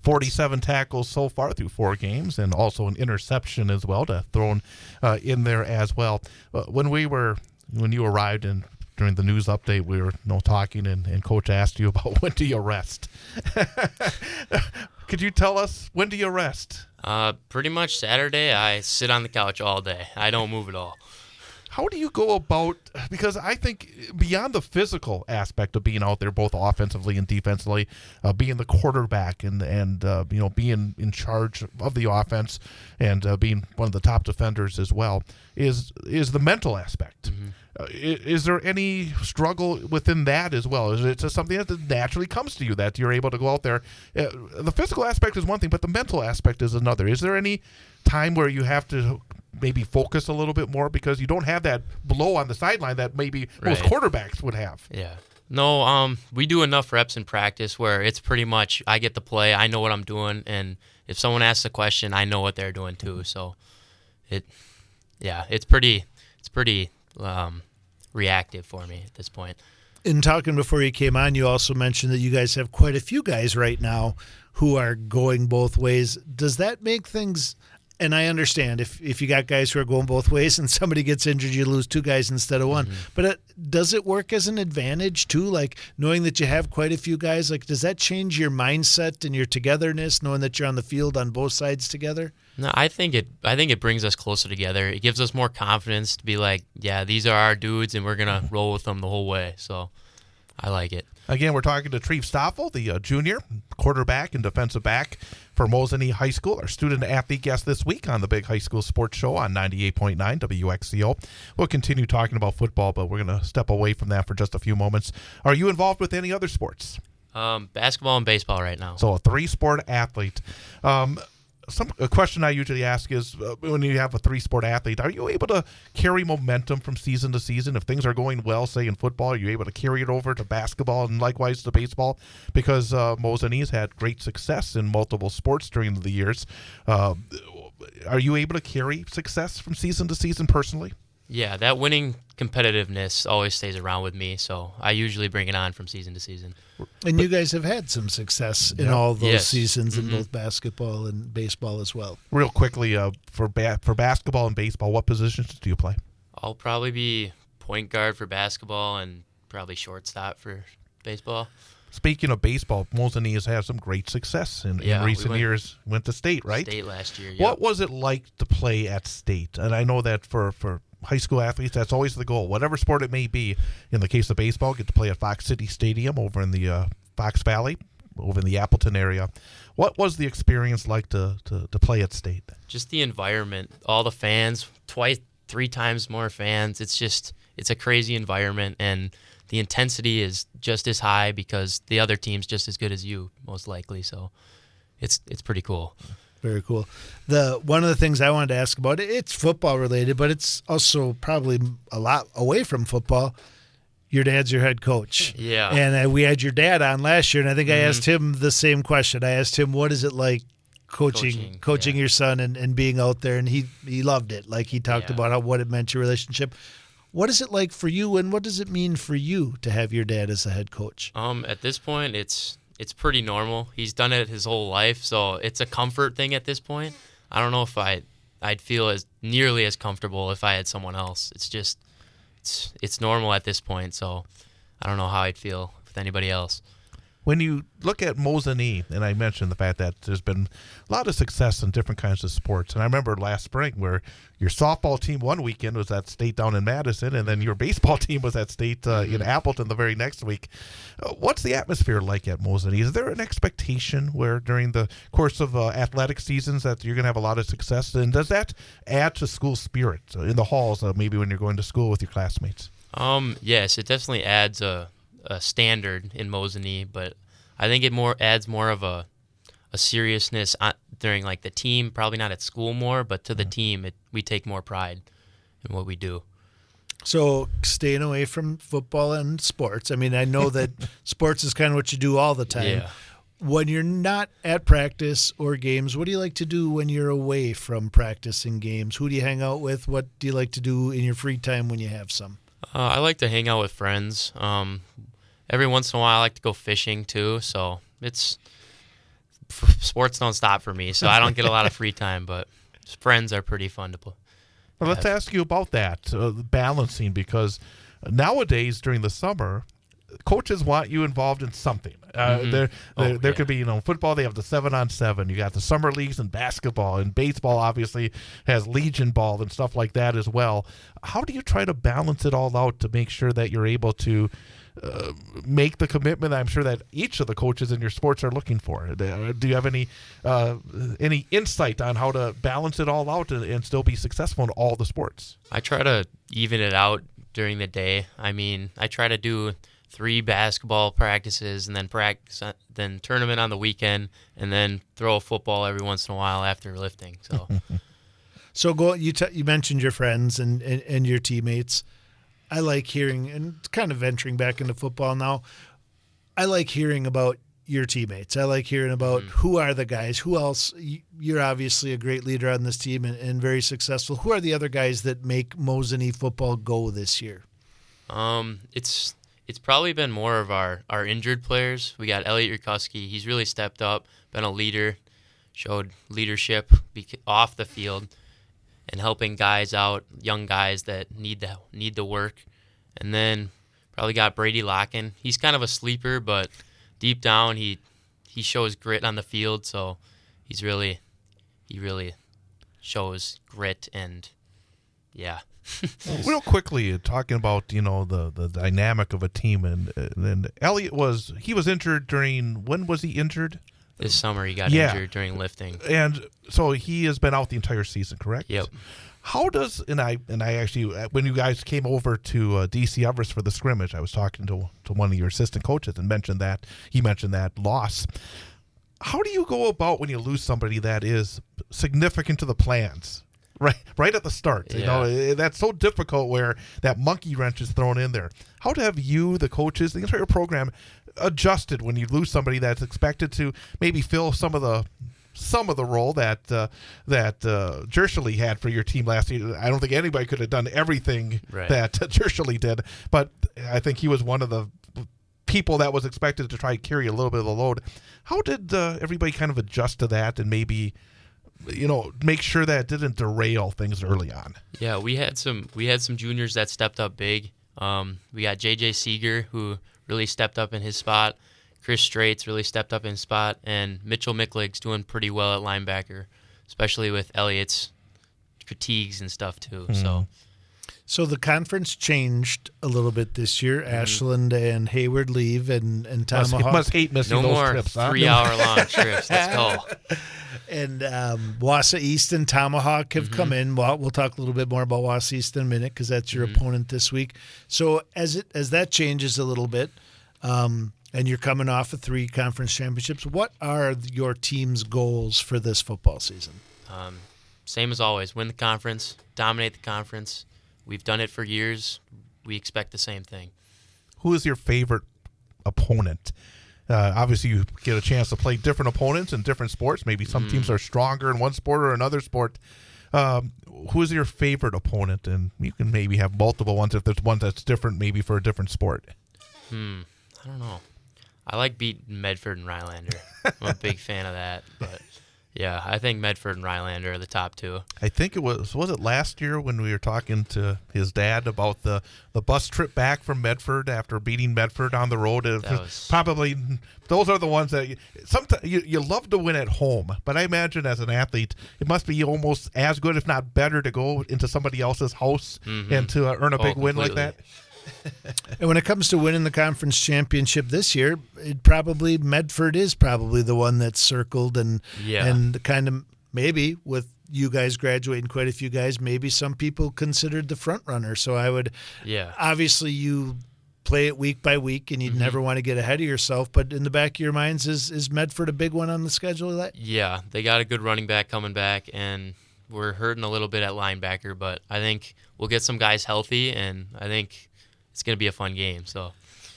47 tackles so far through 4 games, and also an interception as well thrown in there as well. When you arrived and during the news update, we were talking, and Coach asked you about when do you rest. Could you tell us, when do you rest? Pretty much Saturday, I sit on the couch all day. I don't move at all. How do you go about, because I think beyond the physical aspect of being out there, both offensively and defensively, being the quarterback and being in charge of the offense and being one of the top defenders as well, is the mental aspect. Is there any struggle within that as well? Is it just something that naturally comes to you that you're able to go out there? The physical aspect is one thing, but the mental aspect is another. Is there any time where you have to maybe focus a little bit more because you don't have that blow on the sideline that maybe most quarterbacks would have? Yeah. No, we do enough reps in practice where it's pretty much I get the play, I know what I'm doing, and if someone asks a question, I know what they're doing too. So it's pretty reactive for me at this point. In talking before you came on, you also mentioned that you guys have quite a few guys right now who are going both ways. Does that make things, and I understand if you got guys who are going both ways and somebody gets injured, you lose two guys instead of one. But does it work as an advantage too? Like knowing that you have quite a few guys, like does that change your mindset and your togetherness, knowing that you're on the field on both sides together? No, I think it brings us closer together. It gives us more confidence to be like, yeah, these are our dudes, and we're gonna roll with them the whole way. So, I like it. Again, we're talking to Treve Stoffel, the junior quarterback and defensive back for Mosinee High School, our student-athlete guest this week on the Big High School Sports Show on 98.9 WXCO. We'll continue talking about football, but we're going to step away from that for just a few moments. Are you involved with any other sports? Basketball and baseball right now. So a three-sport athlete. A question I usually ask is when you have a three-sport athlete, are you able to carry momentum from season to season? If things are going well, say in football, are you able to carry it over to basketball and likewise to baseball? Because Mosinee's had great success in multiple sports during the years. Are you able to carry success from season to season personally? Yeah, that winning competitiveness always stays around with me, so I usually bring it on from season to season. And you guys have had some success in all those seasons in Mm-hmm. both basketball and baseball as well. Real quickly, for basketball and baseball, what positions do you play? I'll probably be point guard for basketball and probably shortstop for baseball. Speaking of baseball, Mosinee has had some great success in recent years. Went to state, right? State last year, What was it like to play at state? And I know that for high school athletes, that's always the goal. Whatever sport it may be, in the case of baseball, get to play at Fox City Stadium over in the Fox Valley, over in the Appleton area. What was the experience like to play at state? Just the environment, all the fans, 3 times more fans. It's a crazy environment, and the intensity is just as high because the other team's just as good as you, most likely. So it's pretty cool. Very cool. One of the things I wanted to ask about, it's football related, but it's also probably a lot away from football. Your dad's your head coach. Yeah. And we had your dad on last year, and I think I asked him the same question. I asked him, what is it like coaching your son and being out there? And he loved it. Like he talked about what it meant to your relationship. What is it like for you, and what does it mean for you to have your dad as a head coach? At this point, it's pretty normal. He's done it his whole life, so it's a comfort thing at this point. I don't know if I'd feel as nearly as comfortable if I had someone else. It's just it's normal at this point, so I don't know how I'd feel with anybody else. When you look at Mosinee, and I mentioned the fact that there's been a lot of success in different kinds of sports, and I remember last spring where your softball team one weekend was at state down in Madison, and then your baseball team was at state in Appleton the very next week. What's the atmosphere like at Mosinee? Is there an expectation where during the course of athletic seasons that you're going to have a lot of success, and does that add to school spirit in the halls, maybe when you're going to school with your classmates? Yes, it definitely adds a standard in Mosinee, but I think it adds more of a seriousness during like the team, probably not at school more, but to the team, we take more pride in what we do. So staying away from football and sports, I mean, I know that sports is kind of what you do all the time. Yeah. When you're not at practice or games, what do you like to do when you're away from practice and games? Who do you hang out with? What do you like to do in your free time when you have some? I like to hang out with friends. Every once in a while, I like to go fishing too. So sports don't stop for me. So I don't get a lot of free time, but friends are pretty fun to play. Well, let's ask you about that balancing, because nowadays during the summer, coaches want you involved in something. There could be, football, they have the 7-on-7. You got the summer leagues and basketball, and baseball obviously has Legion Ball and stuff like that as well. How do you try to balance it all out to make sure that you're able to make the commitment I'm sure that each of the coaches in your sports are looking for? Do you have any insight on how to balance it all out and still be successful in all the sports? I try to even it out during the day. I mean, I try to do 3 basketball practices and then tournament on the weekend, and then throw a football every once in a while after lifting. So, you mentioned your friends and your teammates. I like hearing, and kind of venturing back into football now, I like hearing about your teammates. I like hearing about who are the guys, who else. You're obviously a great leader on this team and very successful. Who are the other guys that make Mosinee football go this year? It's It's probably been more of our injured players. We got Elliot Rukuski. He's really stepped up, been a leader, showed leadership off the field and helping guys out, young guys that need the work. And then probably got Brady Locken. He's kind of a sleeper, but deep down he shows grit on the field, so he really shows grit and yeah. Real quickly, talking about the dynamic of a team, and Elliot was injured when was he injured? This summer he got injured during lifting, and so he has been out the entire season, correct? Yep. How does and I actually, when you guys came over to DC Everest for the scrimmage, I was talking to one of your assistant coaches and mentioned that loss. How do you go about when you lose somebody that is significant to the plans? Right at the start, Yeah. That's so difficult where that monkey wrench is thrown in there. How have you, the coaches, the entire program, adjusted when you lose somebody that's expected to maybe fill some of the role that Jershely had for your team last year? I don't think anybody could have done everything that Jershely did, but I think he was one of the people that was expected to try and carry a little bit of the load. How did everybody kind of adjust to that and maybe make sure that it didn't derail things early on? Yeah, we had some juniors that stepped up big. We got JJ Seeger, who really stepped up in his spot. Chris Straits really stepped up in his spot, and Mitchell Micklig's doing pretty well at linebacker, especially with Elliott's fatigues and stuff too. So the conference changed a little bit this year. Ashland and Hayward leave, and Tomahawk. Must hate missing no those more trips. Huh? 3-hour-long trips. Let's go. And Wausau East and Tomahawk have come in. Well, we'll talk a little bit more about Wausau East in a minute because that's your opponent this week. So as that changes a little bit, and you're coming off of 3 conference championships, what are your team's goals for this football season? Same as always. Win the conference, dominate the conference. We've done it for years. We expect the same thing. Who is your favorite opponent? Obviously, you get a chance to play different opponents in different sports. Maybe some teams are stronger in one sport or another sport. Who is your favorite opponent? And you can maybe have multiple ones if there's one that's different, maybe for a different sport. I don't know. I like beating Medford and Rylander. I'm a big fan of that. But yeah, I think Medford and Rylander are the top 2. I think it was it last year when we were talking to his dad about the bus trip back from Medford after beating Medford on the road. Probably those are the ones that sometimes you love to win at home, but I imagine as an athlete it must be almost as good, if not better, to go into somebody else's house and to earn a big win like that. And when it comes to winning the conference championship this year, Medford is probably the one that's circled and kind of maybe with you guys graduating quite a few guys, maybe some people considered the front runner. So I would obviously you play it week by week and you'd never want to get ahead of yourself, but in the back of your minds, is Medford a big one on the schedule? Yeah, they got a good running back coming back, and we're hurting a little bit at linebacker, but I think we'll get some guys healthy, and I think it's going to be a fun game. So,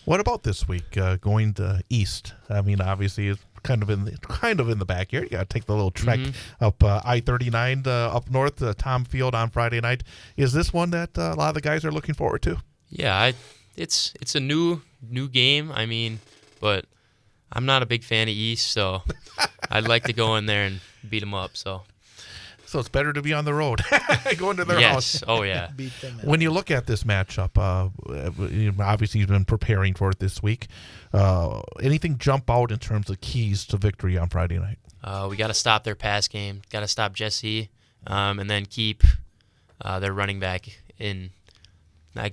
what about this week going to East? I mean, obviously it's kind of in the backyard. You got to take the little trek up I-39 up north to Tom Field on Friday night. Is this one that a lot of the guys are looking forward to? Yeah, it's a new game. I mean, but I'm not a big fan of East, so I'd like to go in there and beat them up. So it's better to be on the road, going to their house. Yes. Oh, yeah. When you look at this matchup, obviously you've been preparing for it this week. Anything jump out in terms of keys to victory on Friday night? We got to stop their pass game. Got to stop Jesse, and then keep their running back in.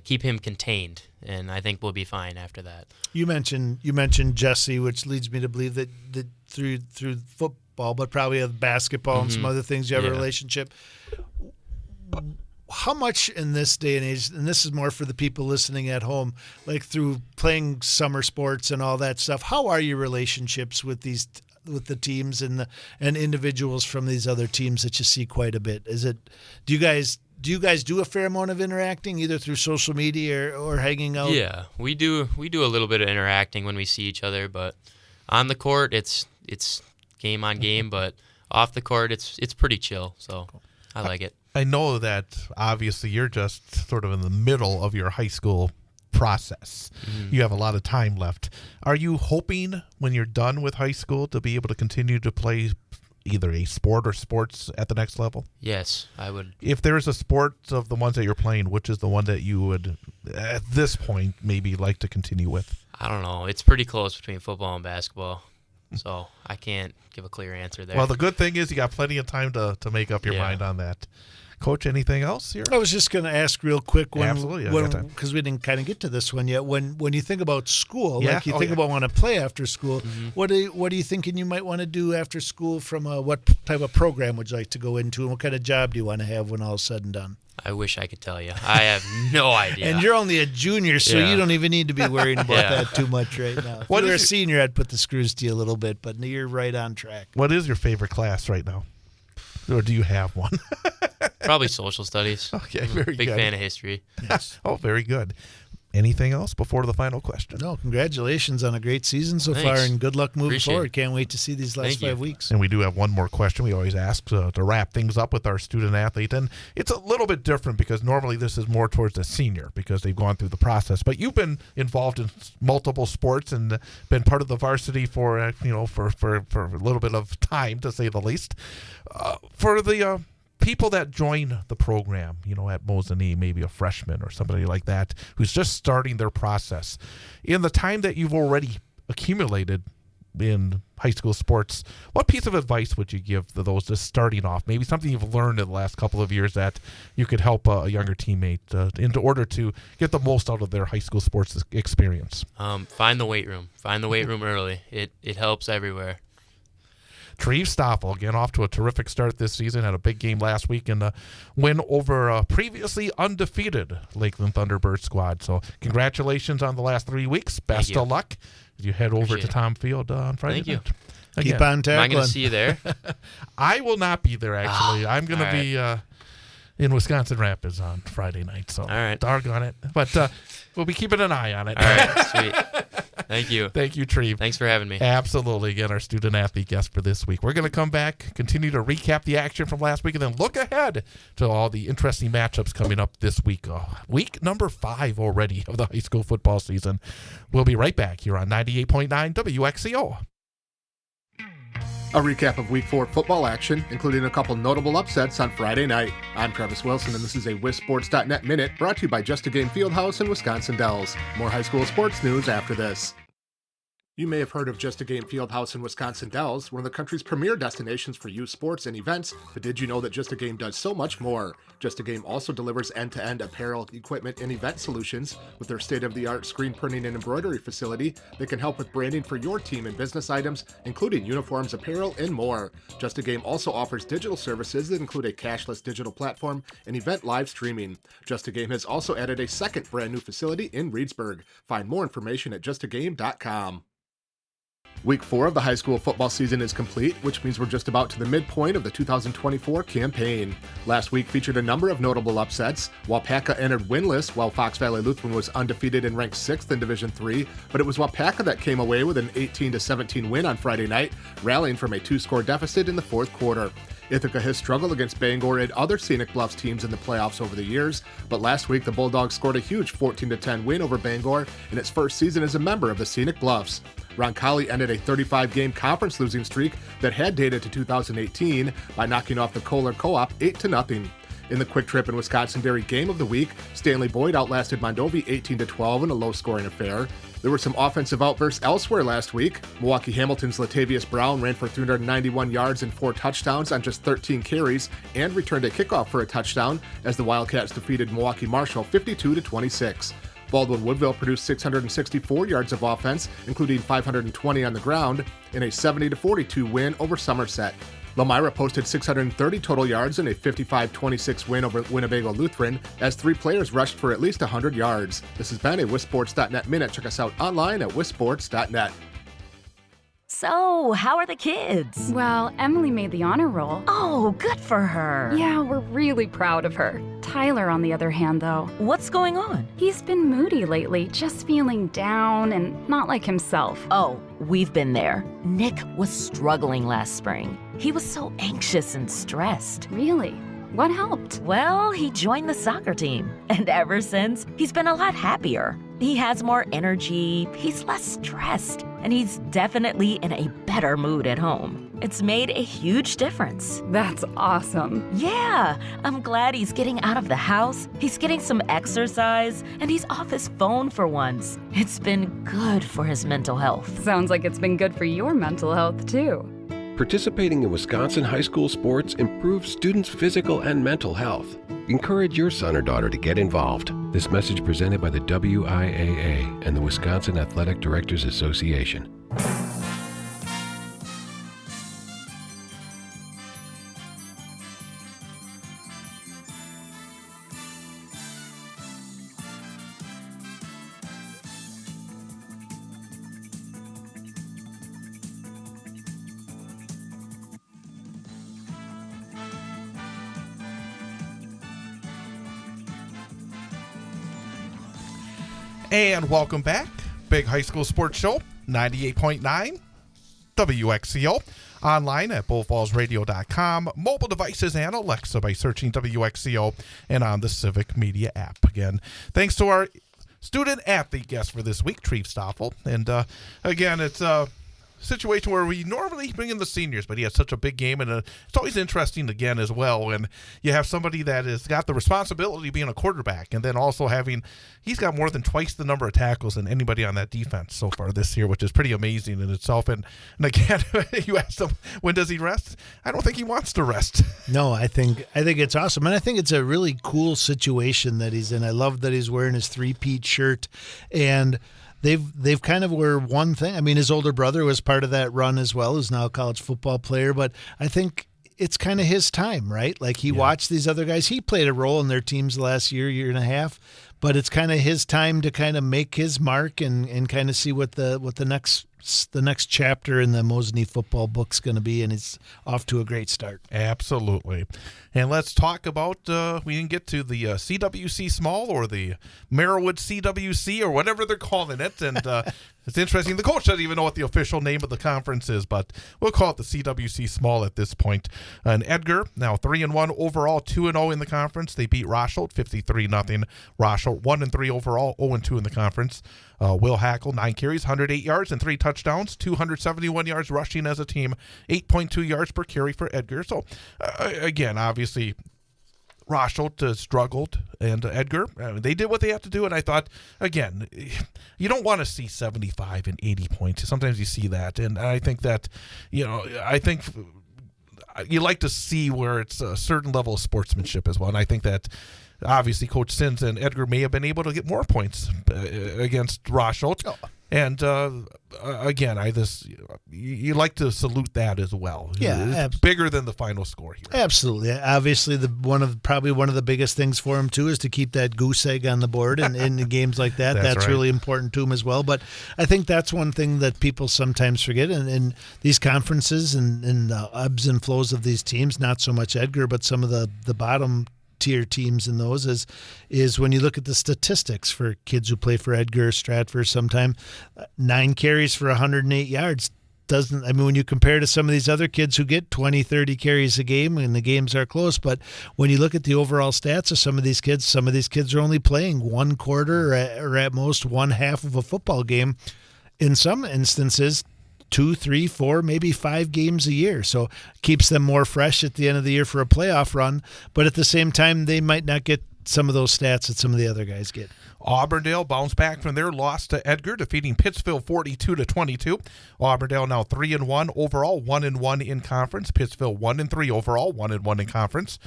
Keep him contained, and I think we'll be fine after that. You mentioned Jesse, which leads me to believe that through football, but probably of basketball and some other things, you have a relationship. How much in this day and age, and this is more for the people listening at home, like through playing summer sports and all that stuff, how are your relationships with the teams and individuals from these other teams that you see quite a bit? Do you guys do a fair amount of interacting either through social media or hanging out? Yeah, we do a little bit of interacting when we see each other, but on the court it's game on game, but off the court it's pretty chill, so I like it. I know that obviously you're just sort of in the middle of your high school process. You have a lot of time left. Are you hoping when you're done with high school to be able to continue to play either a sport or sports at the next level? Yes, I would. If there's a sport of the ones that you're playing, which is the one that you would, at this point, maybe like to continue with? I don't know. It's pretty close between football and basketball, so I can't give a clear answer there. Well, the good thing is you got plenty of time to make up your mind on that. Coach, anything else here? I was just going to ask real quick, Absolutely, because we didn't kind of get to this one yet. When you think about school, Yeah. like you Oh, think yeah. about want to play after school, what are you thinking you might want to do after school? From what type of program would you like to go into, and what kind of job do you want to have when all is said and done? I wish I could tell you. I have no idea. And you're only a junior, so Yeah. you don't even need to be worrying about Yeah. that too much right now. If What you were a is your- senior, I'd put the screws to you a little bit, but you're right on track. What is your favorite class right now? Or do you have one? Probably social studies. Okay, I'm a very big good. fan of history. Yes. Oh, very good. Anything else before the final question? No, congratulations on a great season so Thanks. far, and good luck moving Appreciate forward. it. Can't wait to see these last Thank you. 5 weeks. And we do have one more question we always ask to wrap things up with our student athlete. And it's a little bit different because normally this is more towards the senior because they've gone through the process. But you've been involved in multiple sports and been part of the varsity for for a little bit of time, to say the least. For the people that join the program, at Mosinee, maybe a freshman or somebody like that, who's just starting their process, in the time that you've already accumulated in high school sports, what piece of advice would you give to those just starting off? Maybe something you've learned in the last couple of years that you could help a younger teammate in order to get the most out of their high school sports experience. Find the weight room. Find the weight room early. It helps everywhere. Treve Stoffel, again, off to a terrific start this season. Had a big game last week and a win over a previously undefeated Lakeland Thunderbird squad. So congratulations on the last 3 weeks. Best you. of luck as you head over Appreciate to it. Tom Field on Friday Thank you. night. Keep Again, on Am I tackling. going to see you there? I will not be there, actually. I'm going to all be in Wisconsin Rapids on Friday night. So right. doggone it. But we'll be keeping an eye on it. All right, sweet. Thank you. Thank you, Treve. Thanks for having me. Absolutely. Again, our student-athlete guest for this week. We're going to come back, continue to recap the action from last week, and then look ahead to all the interesting matchups coming up this week. Week number 5 already of the high school football season. We'll be right back here on 98.9 WXCO. A recap of Week 4 football action, including a couple notable upsets on Friday night. I'm Travis Wilson, and this is a WisSports.net Minute brought to you by Just a Game Fieldhouse in Wisconsin Dells. More high school sports news after this. You may have heard of Just a Game Fieldhouse in Wisconsin Dells, one of the country's premier destinations for youth sports and events, but did you know that Just a Game does so much more? Just a Game also delivers end-to-end apparel, equipment, and event solutions. With their state-of-the-art screen printing and embroidery facility, they can help with branding for your team and business items, including uniforms, apparel, and more. Just a Game also offers digital services that include a cashless digital platform and event live streaming. Just a Game has also added a second brand new facility in Reedsburg. Find more information at justagame.com. Week 4 of the high school football season is complete, which means we're just about to the midpoint of the 2024 campaign. Last week featured a number of notable upsets. Wapaka entered winless, while Fox Valley Lutheran was undefeated and ranked 6th in Division III, but it was Wapaka that came away with an 18-17 win on Friday night, rallying from a 2-score deficit in the fourth quarter. Ithaca has struggled against Bangor and other Scenic Bluffs teams in the playoffs over the years, but last week the Bulldogs scored a huge 14-10 win over Bangor in its first season as a member of the Scenic Bluffs. Roncalli ended a 35-game conference losing streak that had dated to 2018 by knocking off the Kohler Co-op 8-0. In the Quick Trip and Wisconsin Dairy Game of the Week, Stanley Boyd outlasted Mondovi 18-12 in a low-scoring affair. There were some offensive outbursts elsewhere last week. Milwaukee Hamilton's Latavius Brown ran for 391 yards and 4 touchdowns on just 13 carries and returned a kickoff for a touchdown as the Wildcats defeated Milwaukee Marshall 52-26. Baldwin Woodville produced 664 yards of offense, including 520 on the ground, in a 70-42 win over Somerset. Lomira posted 630 total yards in a 55-26 win over Winnebago Lutheran, as 3 players rushed for at least 100 yards. This has been a WisSports.net Minute. Check us out online at WisSports.net. So, how are the kids? Well, Emily made the honor roll. Oh, good for her. Yeah, we're really proud of her. Tyler, on the other hand, though. What's going on? He's been moody lately, just feeling down and not like himself. Oh, we've been there. Nick was struggling last spring. He was so anxious and stressed. Really? What helped? Well, he joined the soccer team. And ever since, he's been a lot happier. He has more energy, he's less stressed, and he's definitely in a better mood at home. It's made a huge difference. That's awesome. Yeah, I'm glad he's getting out of the house, he's getting some exercise, and he's off his phone for once. It's been good for his mental health. Sounds like it's been good for your mental health, too. Participating in Wisconsin high school sports improves students' physical and mental health. Encourage your son or daughter to get involved. This message presented by the WIAA and the Wisconsin Athletic Directors Association. And welcome back. Big High School Sports Show, 98.9 WXCO. Online at bullfallsradio.com, mobile devices and Alexa by searching WXCO, and on the Civic Media app. Again, thanks to our student-athlete guest for this week, Treve Stoffel. And again, it's a situation where we normally bring in the seniors, but he had such a big game, and it's always interesting again as well when you have somebody that has got the responsibility of being a quarterback, and then also he's got more than twice the number of tackles than anybody on that defense so far this year, which is pretty amazing in itself. And again, you asked him, when does he rest? I don't think he wants to rest. No, I think it's awesome, and I think it's a really cool situation that he's in. I love that he's wearing his three-peat shirt, and They've kind of were one thing. I mean, his older brother was part of that run as well, who's now a college football player. But I think it's kind of his time, right? Like he watched these other guys. He played a role in their teams the last year and a half. But it's kind of his time to kind of make his mark and kind of see what the next chapter in the Mosinee football book's going to be, and it's off to a great start. Absolutely. And let's talk about, we didn't get to the CWC Small or the Merriwood CWC or whatever they're calling it. And it's interesting. The coach doesn't even know what the official name of the conference is, but we'll call it the CWC Small at this point. And Edgar, now 3-1 overall, 2-0 in the conference. They beat Rosholt 53-0. Rosholt 1-3 overall, 0-2 in the conference. Will Hackle, 9 carries, 108 yards and 3 touchdowns, 271 yards rushing as a team, 8.2 yards per carry for Edgar. So, again, obviously, Rosholt struggled, and Edgar, they did what they had to do, and I thought, again, you don't want to see 75 and 80 points. Sometimes you see that, and I think that, I think you like to see where it's a certain level of sportsmanship as well, and I think that obviously Coach Sins and Edgar may have been able to get more points against Rosholt. Oh. And again, you like to salute that as well. Yeah, it's bigger than the final score here. Absolutely. Obviously, probably one of the biggest things for him too is to keep that goose egg on the board, and in games like that, that's right. Really important to him as well. But I think that's one thing that people sometimes forget in these conferences and the ebbs and flows of these teams. Not so much Edgar, but some of the bottom tier teams in those is when you look at the statistics for kids who play for Edgar, Stratford, sometime 9 carries for 108 yards when you compare to some of these other kids who get 20, 30 carries a game and the games are close, but when you look at the overall stats of some of these kids are only playing one quarter or at most one half of a football game. In some instances, 2, 3, 4, maybe 5 games a year. So keeps them more fresh at the end of the year for a playoff run. But at the same time, they might not get some of those stats that some of the other guys get. Auburndale bounced back from their loss to Edgar, defeating Pittsfield 42-22. Auburndale now 3-1 overall, 1-1 in conference. Pittsfield 1-3 overall, 1-1 in conference.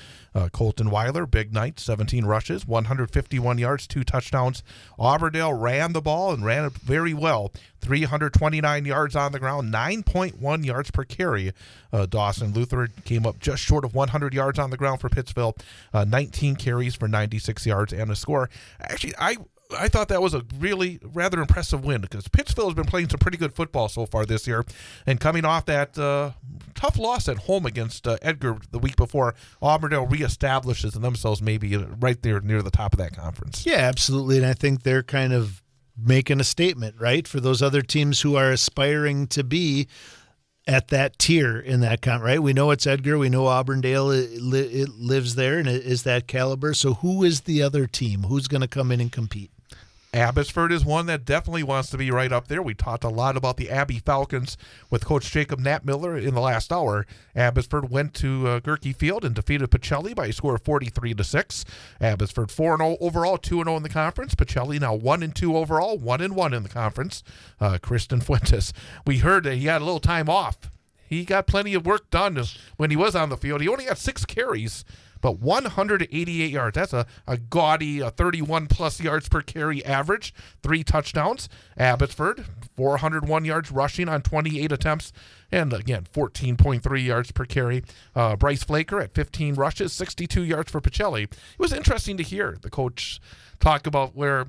Colton Weiler, big night, 17 rushes, 151 yards, 2 touchdowns. Auburndale ran the ball and ran it very well. 329 yards on the ground, 9.1 yards per carry. Dawson Luther came up just short of 100 yards on the ground for Pittsfield, 19 carries for 96 yards and a score. Actually, I thought that was a really rather impressive win because Pittsfield has been playing some pretty good football so far this year, and coming off that tough loss at home against Edgar the week before, Auburndale reestablishes themselves maybe right there near the top of that conference. Yeah, absolutely, and I think they're kind of making a statement, right, for those other teams who are aspiring to be at that tier in that right? We know it's Edgar. We know Auburndale it lives there and it is that caliber. So who is the other team? Who's going to come in and compete? Abbotsford is one that definitely wants to be right up there. We talked a lot about the Abbey Falcons with Coach Jacob Knapmiller in the last hour. Abbotsford went to Gerke Field and defeated Pacelli by a score of 43-6. Abbotsford 4-0 overall, 2-0 in the conference. Pacelli now 1-2 overall, 1-1 in the conference. Kristen Fuentes, we heard that he had a little time off. He got plenty of work done when he was on the field. He only got 6 carries. But 188 yards. That's a gaudy 31-plus yards per carry average. 3 touchdowns. Abbotsford, 401 yards rushing on 28 attempts. And, again, 14.3 yards per carry. Bryce Flaker at 15 rushes, 62 yards for Pacelli. It was interesting to hear the coach talk about where,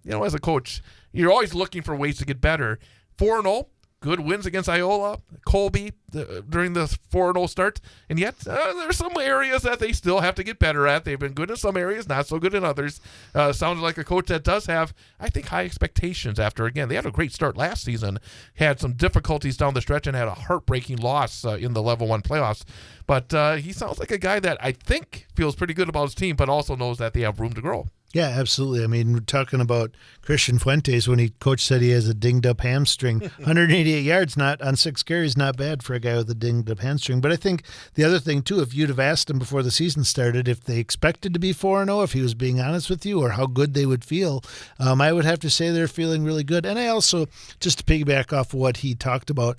as a coach, you're always looking for ways to get better. 4-0. Good wins against Iola, Colby during the 4-0 start. And yet, there's some areas that they still have to get better at. They've been good in some areas, not so good in others. Sounds like a coach that does have, I think, high expectations after, again, they had a great start last season, had some difficulties down the stretch, and had a heartbreaking loss in the Level 1 playoffs. But he sounds like a guy that I think feels pretty good about his team, but also knows that they have room to grow. Yeah, absolutely. I mean, we're talking about Christian Fuentes when coach said he has a dinged-up hamstring. 188 yards on 6 carries, not bad for a guy with a dinged-up hamstring. But I think the other thing, too, if you'd have asked him before the season started if they expected to be 4-0, if he was being honest with you, or how good they would feel, I would have to say they're feeling really good. And I also, just to piggyback off what he talked about,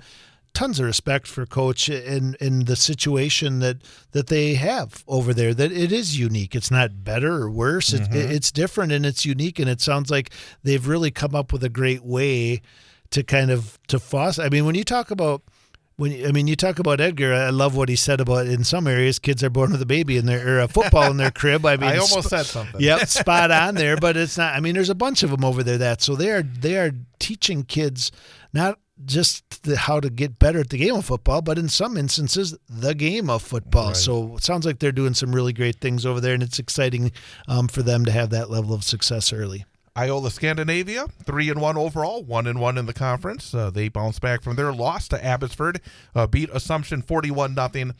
tons of respect for Coach in the situation that they have over there, that it is unique. It's not better or worse. It's different and it's unique, and it sounds like they've really come up with a great way to to foster. I mean, when you talk about Edgar, I love what he said about in some areas kids are born with a baby or a football in their crib. I mean, I almost said something. Yep, spot on there, but it's not. I mean, there's a bunch of them over there so they are teaching kids not just how to get better at the game of football, but in some instances, the game of football. Right. So it sounds like they're doing some really great things over there, and it's exciting for them to have that level of success early. Iola Scandinavia, 3-1 overall, 1-1 in the conference. They bounced back from their loss to Abbotsford, beat Assumption 41-0.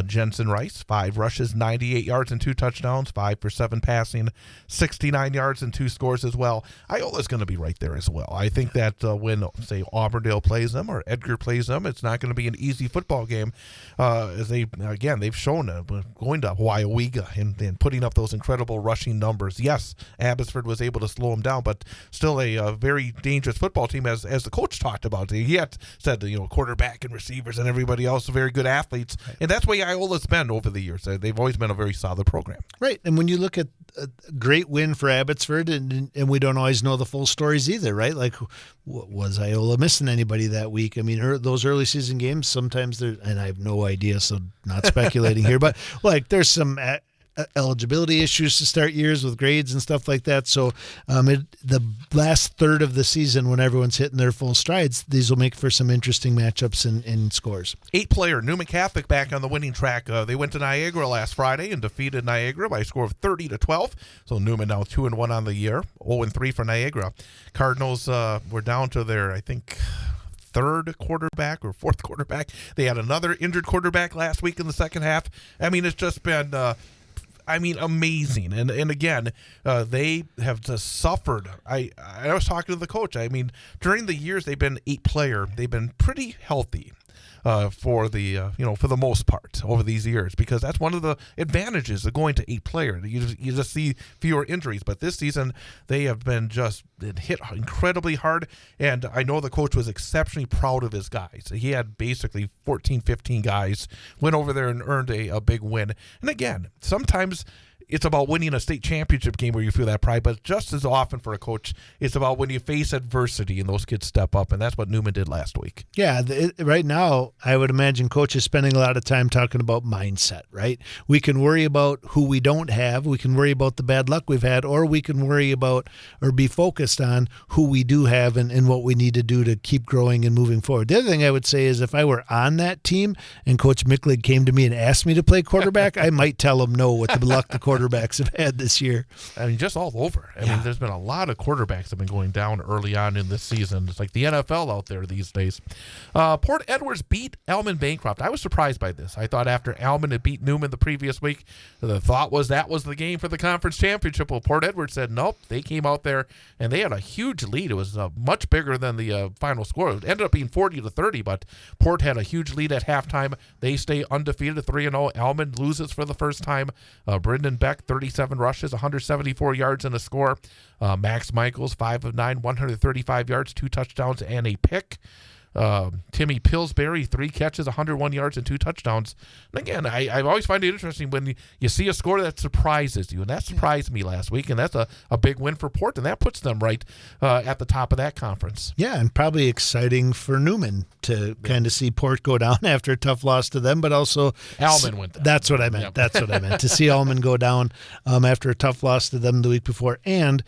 Jensen Rice, 5 rushes, 98 yards and 2 touchdowns, 5 for 7 passing, 69 yards and 2 scores as well. Iola's going to be right there as well. I think that when, say, Auburndale plays them or Edgar plays them, it's not going to be an easy football game. As they've shown going to Waiawega and putting up those incredible rushing numbers. Yes, Abbotsford was able to slow them down, but still a very dangerous football team, as the coach talked about. He had said, quarterback and receivers and everybody else are very good athletes, and that's why Iola's been over the years. They've always been a very solid program. Right, and when you look at a great win for Abbotsford, and we don't always know the full stories either, right? Like, was Iola missing anybody that week? I mean, those early season games, sometimes and I have no idea, so not speculating here, but there's some eligibility issues to start years with grades and stuff like that. So the last third of the season, when everyone's hitting their full strides, these will make for some interesting matchups and scores. 8-player Newman Catholic back on the winning track. They went to Niagara last Friday and defeated Niagara by a score of 30-12. So Newman now 2-1 on the year, 0-3 for Niagara. Cardinals were down to their, I think, third quarterback or fourth quarterback. They had another injured quarterback last week in the second half. I mean, it's just been amazing. And again, they have just suffered. I was talking to the coach. I mean, during the years they've been 8-player, they've been pretty healthy for the most part over these years, because that's one of the advantages of going to 8-player. You just see fewer injuries. But this season they have been just hit incredibly hard, and I know the coach was exceptionally proud of his guys. He had basically 14, 15 guys, went over there and earned a big win. And again, sometimes it's about winning a state championship game where you feel that pride, but just as often for a coach, it's about when you face adversity and those kids step up, and that's what Newman did last week. Yeah, right now, I would imagine coach is spending a lot of time talking about mindset, right? We can worry about who we don't have, we can worry about the bad luck we've had, or we can worry about or be focused on who we do have and what we need to do to keep growing and moving forward. The other thing I would say is if I were on that team and Coach Micklig came to me and asked me to play quarterback, I might tell him no with the luck the quarterback quarterbacks have had this year. I mean, just all over. I mean, there's been a lot of quarterbacks that have been going down early on in this season. It's like the NFL out there these days. Port Edwards beat Elman Bancroft. I was surprised by this. I thought after Elman had beat Newman the previous week, the thought was that was the game for the conference championship. Well, Port Edwards said nope. They came out there and they had a huge lead. It was much bigger than the final score. It ended up being 40-30, but Port had a huge lead at halftime. They stay undefeated, 3-0. Elman loses for the first time. Brendan Beck, 37 rushes, 174 yards and a score. Max Michaels, 5 of 9, 135 yards, 2 touchdowns and a pick. Timmy Pillsbury, 3 catches, 101 yards, and 2 touchdowns. And again, I always find it interesting when you see a score that surprises you, and that surprised me last week, and that's a big win for Port, and that puts them right at the top of that conference. Yeah, and probably exciting for Newman to kind of see Port go down after a tough loss to them, but also Elman went down. That's what I meant. Yep. That's what I meant. To see Elman go down after a tough loss to them the week before, and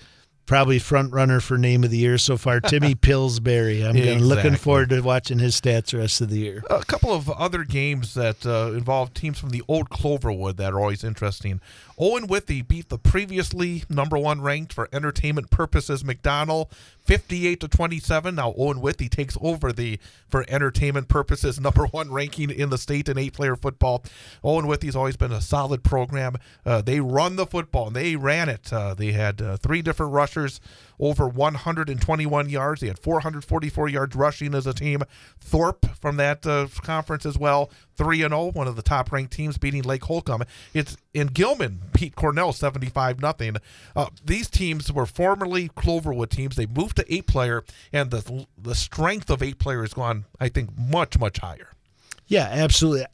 probably front runner for name of the year so far, Timmy Pillsbury. I'm looking forward to watching his stats the rest of the year. A couple of other games that involve teams from the old Cloverwood that are always interesting. Owen Withey beat the previously number 1 ranked for entertainment purposes McDonell 58-27. Now Owen Withey takes over the for entertainment purposes number 1 ranking in the state in 8-player football. Owen Withey's always been a solid program. They run the football, and they ran it. They had 3 different rushers over 121 yards. They had 444 yards rushing as a team. Thorpe from that conference as well, 3-0, one of the top-ranked teams, beating Lake Holcomb. It's in Gilman beat Cornell 75-0. These teams were formerly Cloverwood teams. They moved to 8-player, and the strength of 8-player has gone, I think, much, much higher. Yeah, absolutely.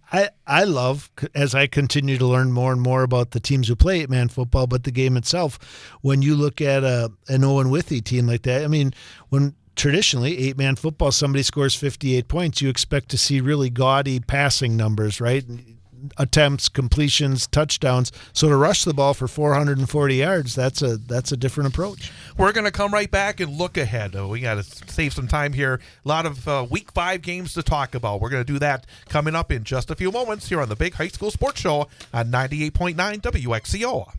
I love, as I continue to learn more and more about the teams who play 8-man football, but the game itself, when you look at an Owen Withey team like that, I mean, when traditionally 8-man football, somebody scores 58 points, you expect to see really gaudy passing numbers, right? Attempts, completions, touchdowns. So to rush the ball for 440 yards, that's a different approach. We're going to come right back and look ahead. We got to save some time here. A lot of Week 5 games to talk about. We're going to do that coming up in just a few moments here on the Big High School Sports Show on 98.9 WXCO.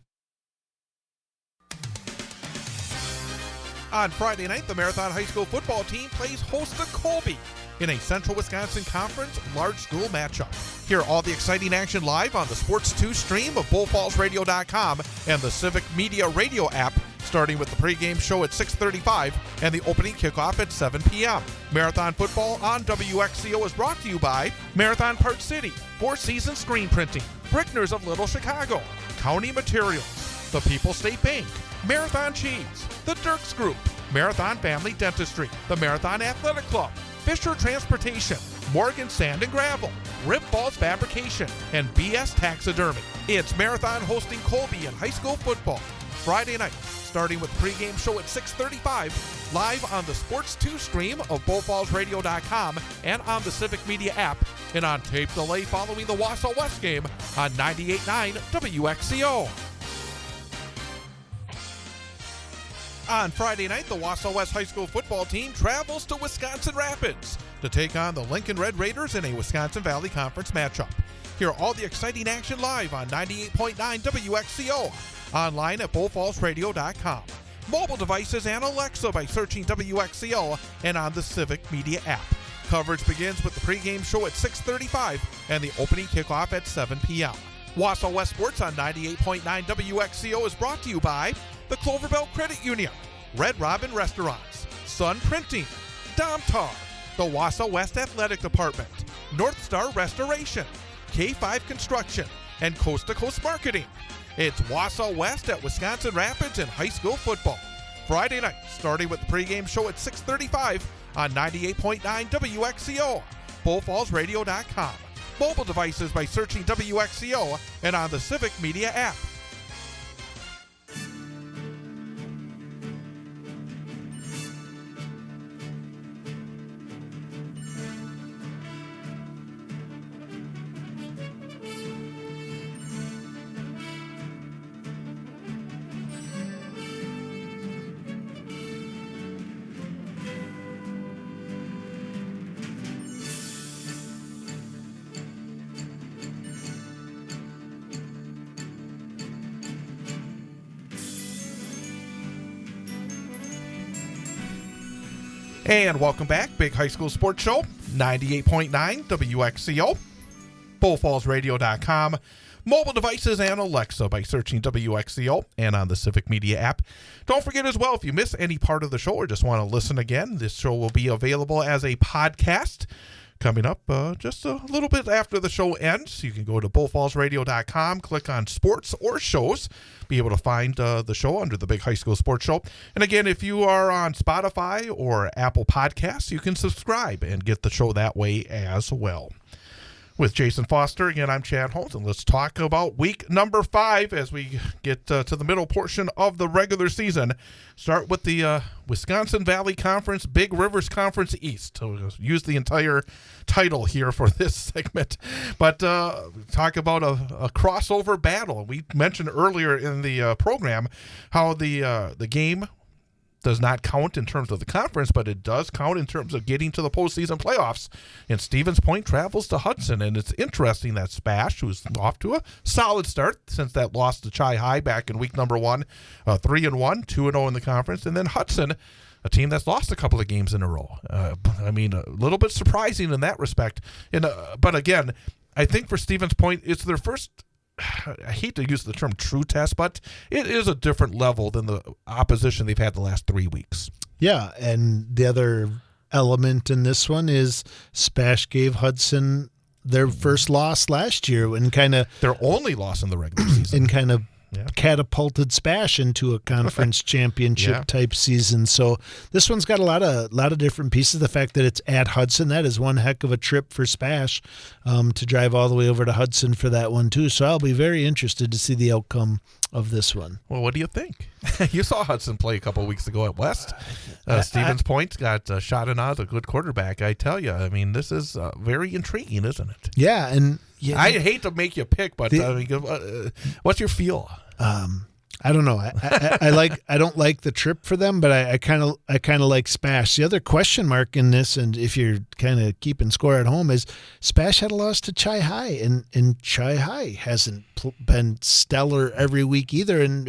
On Friday night, the Marathon High School football team plays host to Colby in a Central Wisconsin Conference large school matchup. Hear all the exciting action live on the Sports 2 stream of BullFallsRadio.com and the Civic Media Radio app, starting with the pregame show at 6:35 and the opening kickoff at 7 p.m. Marathon football on WXCO is brought to you by Marathon Park City, Four Seasons Screen Printing, Brickners of Little Chicago, County Materials, the People's State Bank, Marathon Cheese, the Dirks Group, Marathon Family Dentistry, the Marathon Athletic Club, Fisher Transportation, Morgan Sand and Gravel, Rip Falls Fabrication, and BS Taxidermy. It's Marathon hosting Colby in high school football Friday night, starting with pregame show at 6:35, live on the Sports 2 stream of BullFallsRadio.com and on the Civic Media app, and on tape delay following the Wausau West game on 98.9 WXCO. On Friday night, the Wausau West High School football team travels to Wisconsin Rapids to take on the Lincoln Red Raiders in a Wisconsin Valley Conference matchup. Hear all the exciting action live on 98.9 WXCO, online at BullFallsRadio.com, mobile devices and Alexa by searching WXCO, and on the Civic Media app. Coverage begins with the pregame show at 6:35 and the opening kickoff at 7 p.m. Wausau West Sports on 98.9 WXCO is brought to you by the Cloverbell Credit Union, Red Robin Restaurants, Sun Printing, Domtar, the Wausau West Athletic Department, North Star Restoration, K5 Construction, and Coast to Coast Marketing. It's Wausau West at Wisconsin Rapids in high school football. Friday night, starting with the pregame show at 6:35 on 98.9 WXCO, BullFallsRadio.com, mobile devices by searching WXCO, and on the Civic Media app. And welcome back. Big High School Sports Show, 98.9 WXCO, BullFallsRadio.com, mobile devices, and Alexa by searching WXCO and on the Civic Media app. Don't forget as well, if you miss any part of the show or just want to listen again, this show will be available as a podcast coming up just a little bit after the show ends. You can go to BullFallsRadio.com, click on sports or shows, be able to find the show under the Big High School Sports Show. And again, if you are on Spotify or Apple Podcasts, you can subscribe and get the show that way as well. With Jason Foster, again, I'm Chad Holmes, and let's talk about week number 5 as we get to the middle portion of the regular season. Start with the Wisconsin Valley Conference, Big Rivers Conference East. So we'll use the entire title here for this segment. But talk about a crossover battle. We mentioned earlier in the program how the game does not count in terms of the conference, but it does count in terms of getting to the postseason playoffs. And Stevens Point travels to Hudson, and it's interesting that Spash, who's off to a solid start since that loss to Chi High back in week number 1, 3-1, 2-0 in the conference, and then Hudson, a team that's lost a couple of games in a row. I mean, a little bit surprising in that respect. But again, I think for Stevens Point, it's their first, I hate to use the term true test, but it is a different level than the opposition they've had the last 3 weeks. Yeah, and the other element in this one is Spash gave Hudson their first loss last year and kind of their only loss in the regular season, and kind of catapulted Spash into a conference championship type season. So this one's got a lot of different pieces. The fact that it's at Hudson, that is one heck of a trip for Spash to drive all the way over to Hudson for that one too. So I'll be very interested to see the outcome of this one. Well, what do you think? You saw Hudson play a couple of weeks ago at West. Stevens Point got shot in as a good quarterback. I tell you, I mean, this is very intriguing, isn't it? Yeah, and I hate to make you pick, but what's your feel? I don't know. I don't like the trip for them, but I kind of like Spash. The other question mark in this, and if you're kind of keeping score at home, is Spash had a loss to Chi High, and Chi High hasn't been stellar every week either, and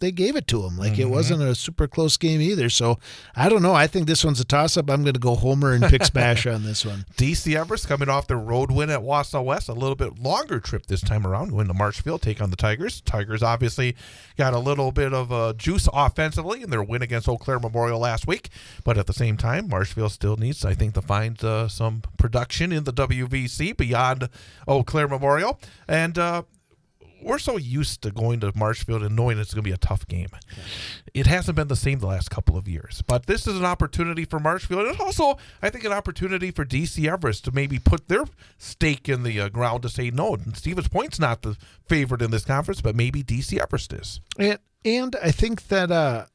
they gave it to them. Like it wasn't a super close game either. So I don't know. I think this one's a toss up. I'm going to go Homer and pick Spash on this one. DC Everest coming off their road win at Wausau West, a little bit longer trip this time around, going to Marshfield, take on the Tigers. Tigers obviously got a little bit of juice offensively in their win against Eau Claire Memorial last week, but at the same time, Marshfield still needs, I think, to find some production in the WVC beyond Eau Claire Memorial. And we're so used to going to Marshfield and knowing it's going to be a tough game. It hasn't been the same the last couple of years, but this is an opportunity for Marshfield, and also, I think, an opportunity for DC Everest to maybe put their stake in the ground to say, no, Stevens Point's not the favorite in this conference, but maybe DC Everest is. And I think that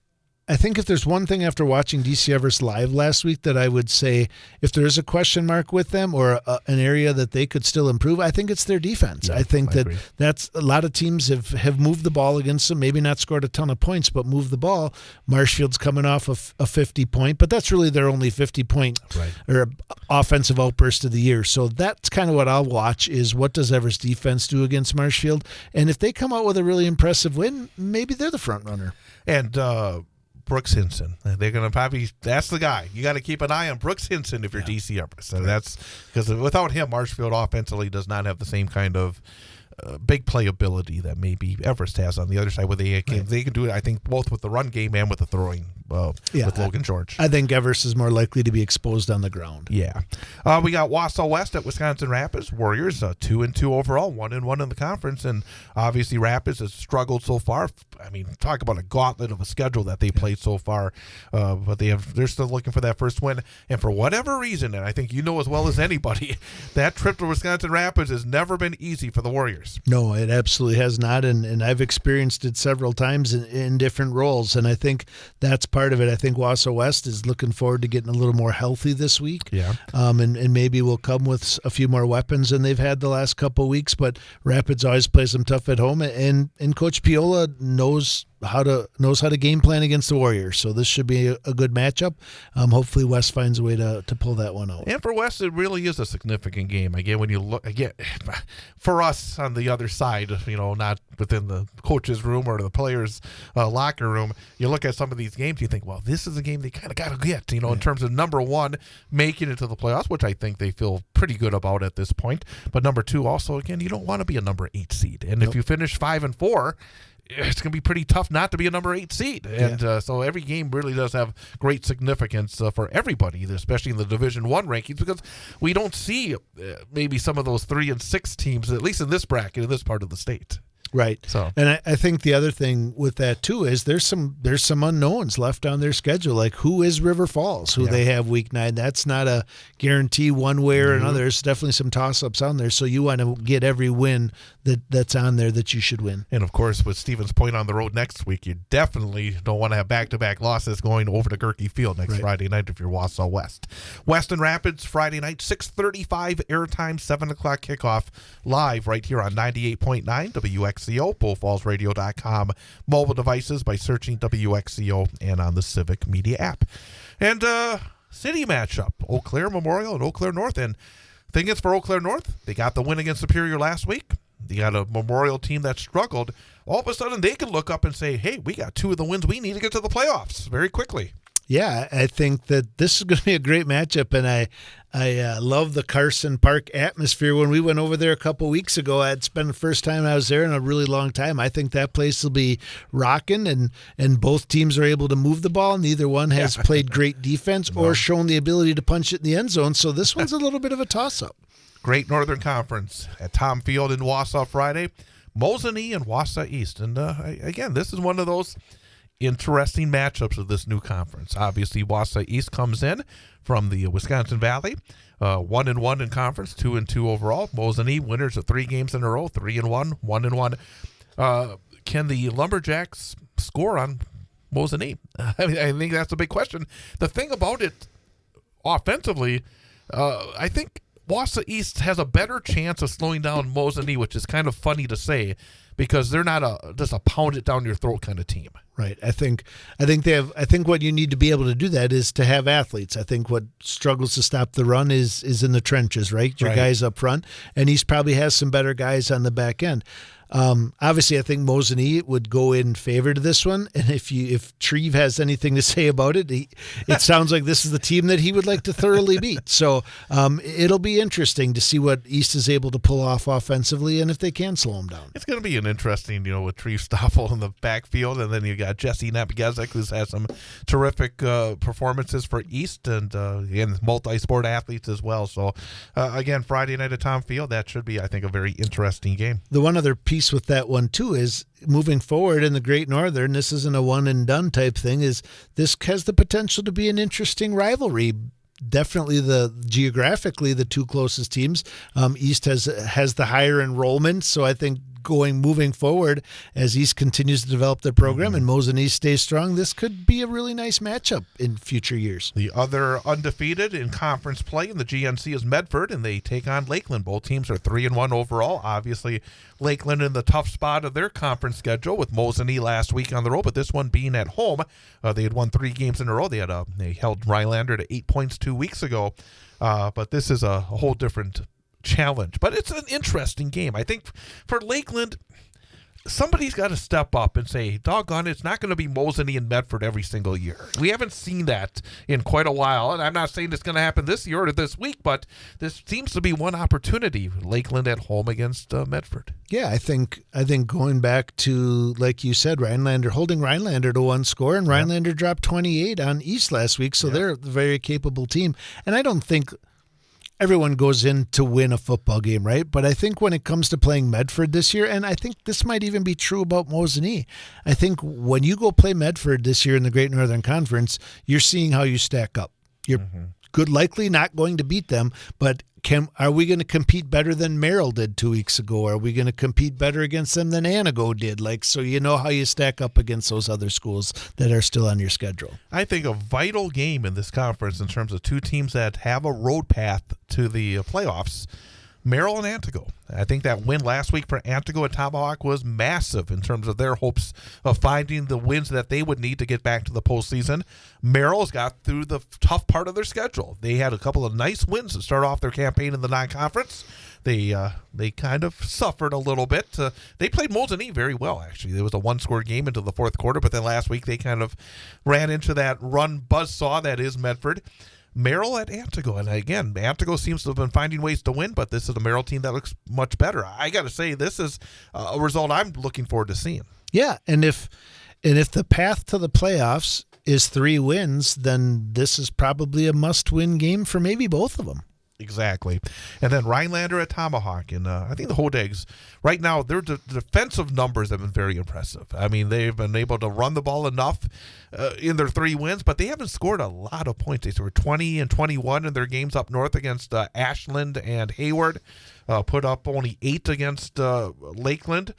I think if there's one thing after watching DC Everest live last week that I would say, if there is a question mark with them or an area that they could still improve, I think it's their defense. I think that's a lot of teams have moved the ball against them, maybe not scored a ton of points, but moved the ball. Marshfield's coming off a 50-point, but that's really their only 50-point or offensive outburst of the year. So that's kind of what I'll watch is what does Everest defense do against Marshfield? And if they come out with a really impressive win, maybe they're the front runner. And Brooks Hinson. They're going to probably, that's the guy. You got to keep an eye on Brooks Hinson if you're DC Everest. So that's because without him, Marshfield offensively does not have the same kind of big playability that maybe Everest has on the other side, where they can do it, I think, both with the run game and with the throwing with Logan George. I think Everest is more likely to be exposed on the ground. Yeah. We got Wausau West at Wisconsin Rapids. Warriors 2-2 overall, 1-1 in the conference, and obviously Rapids has struggled so far. I mean, talk about a gauntlet of a schedule that they played so far, but they're still looking for that first win. And for whatever reason, and I think you know as well as anybody, that trip to Wisconsin Rapids has never been easy for the Warriors. No, it absolutely has not, and I've experienced it several times in different roles, and I think that's part of it. I think Wausau West is looking forward to getting a little more healthy this week, and maybe will come with a few more weapons than they've had the last couple of weeks, but Rapids always plays them tough at home, and Coach Piola knows how to game plan against the Warriors. So this should be a good matchup. Hopefully West finds a way to pull that one out. And for West, it really is a significant game. Again, when you look for us on the other side, not within the coach's room or the players' locker room, you look at some of these games, you think, well, this is a game they kind of got to get, in terms of number one, making it to the playoffs, which I think they feel pretty good about at this point. But number two, also, again, you don't want to be a number 8 seed. And if you finish 5-4, it's going to be pretty tough not to be a number 8 seed. And so every game really does have great significance for everybody, especially in the Division I rankings, because we don't see maybe some of those 3 and 6 teams, at least in this bracket, in this part of the state. Right. So, and I think the other thing with that too is there's some unknowns left on their schedule. Like, who is River Falls, who they have week 9? That's not a guarantee one way or another. There's definitely some toss-ups on there. So you want to get every win that's on there that you should win. And of course, with Stevens Point on the road next week, you definitely don't want to have back-to-back losses going over to Gerke Field next Friday night if you're Wausau West. Weston Rapids, Friday night, 6:35 airtime, 7 o'clock kickoff, live right here on 98.9 WXCO, BullFallsRadio.com, mobile devices by searching WXCO, and on the Civic Media app. And city matchup, Eau Claire Memorial and Eau Claire North. And thing is, for Eau Claire North, they got the win against Superior last week. They got a Memorial team that struggled. All of a sudden, they can look up and say, hey, we got 2 of the wins we need to get to the playoffs very quickly. Yeah, I think that this is going to be a great matchup, and I love the Carson Park atmosphere. When we went over there a couple weeks ago, I'd spent the first time I was there in a really long time. I think that place will be rocking, and both teams are able to move the ball. Neither one has played great defense or shown the ability to punch it in the end zone, so this one's a little bit of a toss-up. Great Northern Conference at Tom Field in Wausau Friday, Mosinee and Wausau East. And again, this is one of those interesting matchups of this new conference. Obviously, Wausau East comes in from the Wisconsin Valley, 1-1 in conference, 2-2 overall. Mosinee, winners of 3 games in a row, 3-1, 1-1. Can the Lumberjacks score on Mosinee? I think that's a big question. The thing about it, offensively, I think Wausau East has a better chance of slowing down Mosinee, which is kind of funny to say, because they're not just a pound it down your throat kind of team. Right. I think what you need to be able to do that is to have athletes. I think what struggles to stop the run is in the trenches, right? Your guys up front, and East probably has some better guys on the back end. Obviously, I think Mosinee would go in favor to this one, and if Treve has anything to say about it, it sounds like this is the team that he would like to thoroughly beat. So it'll be interesting to see what East is able to pull off offensively, and if they can slow them down. It's going to be an interesting, with Treve Stoffel in the backfield, and then you got Jesse Nepgezik, who's had some terrific performances for East, and again, multi-sport athletes as well. So again, Friday night at Tom Field, that should be, I think, a very interesting game. The one other piece with that one too is moving forward in the Great Northern, this isn't a one and done type thing, is this has the potential to be an interesting rivalry. Definitely geographically the 2 closest teams. East has the higher enrollment, so I think moving forward as East continues to develop their program and Mosinee stays strong, this could be a really nice matchup in future years. The other undefeated in conference play in the GNC is Medford, and they take on Lakeland. Both teams are 3-1 overall. Obviously, Lakeland in the tough spot of their conference schedule with Mosinee last week on the road, but this one being at home. They had won 3 games in a row. They held Rhinelander to 8 points 2 weeks ago, but this is a whole different challenge. But it's an interesting game. I think for Lakeland, somebody's got to step up and say, doggone it, it's not going to be Mosinee and Medford every single year. We haven't seen that in quite a while, and I'm not saying it's going to happen this year or this week, but this seems to be one opportunity. Lakeland at home against Medford. Yeah, I think going back to, like you said, holding Rhinelander to 1 score, and Rhinelander dropped 28 on East last week, so they're a very capable team. And I don't think everyone goes in to win a football game, right? But I think when it comes to playing Medford this year, and I think this might even be true about Mosinee, I think when you go play Medford this year in the Great Northern Conference, you're seeing how you stack up. You're good, likely not going to beat them, but are we going to compete better than Merrill did 2 weeks ago? Are we going to compete better against them than Anago did? So you know how you stack up against those other schools that are still on your schedule. I think a vital game in this conference in terms of 2 teams that have a road path to the playoffs, Merrill and Antigo. I think that win last week for Antigo at Tomahawk was massive in terms of their hopes of finding the wins that they would need to get back to the postseason. Merrill's got through the tough part of their schedule. They had a couple of nice wins to start off their campaign in the non-conference. They kind of suffered a little bit. They played Mosinee very well, actually. There was a one-score game into the fourth quarter, but then last week they kind of ran into that run buzzsaw that is Medford. Merrill at Antigo, and again, Antigo seems to have been finding ways to win, but this is a Merrill team that looks much better. I got to say, this is a result I'm looking forward to seeing. Yeah, and if the path to the playoffs is 3 wins, then this is probably a must-win game for maybe both of them. Exactly. And then Rhinelander at Tomahawk. And I think the Hodags, right now, their defensive numbers have been very impressive. I mean, they've been able to run the ball enough in their 3 wins, but they haven't scored a lot of points. They scored 20 and 21 in their games up north against Ashland and Hayward, put up only 8 against Lakeland,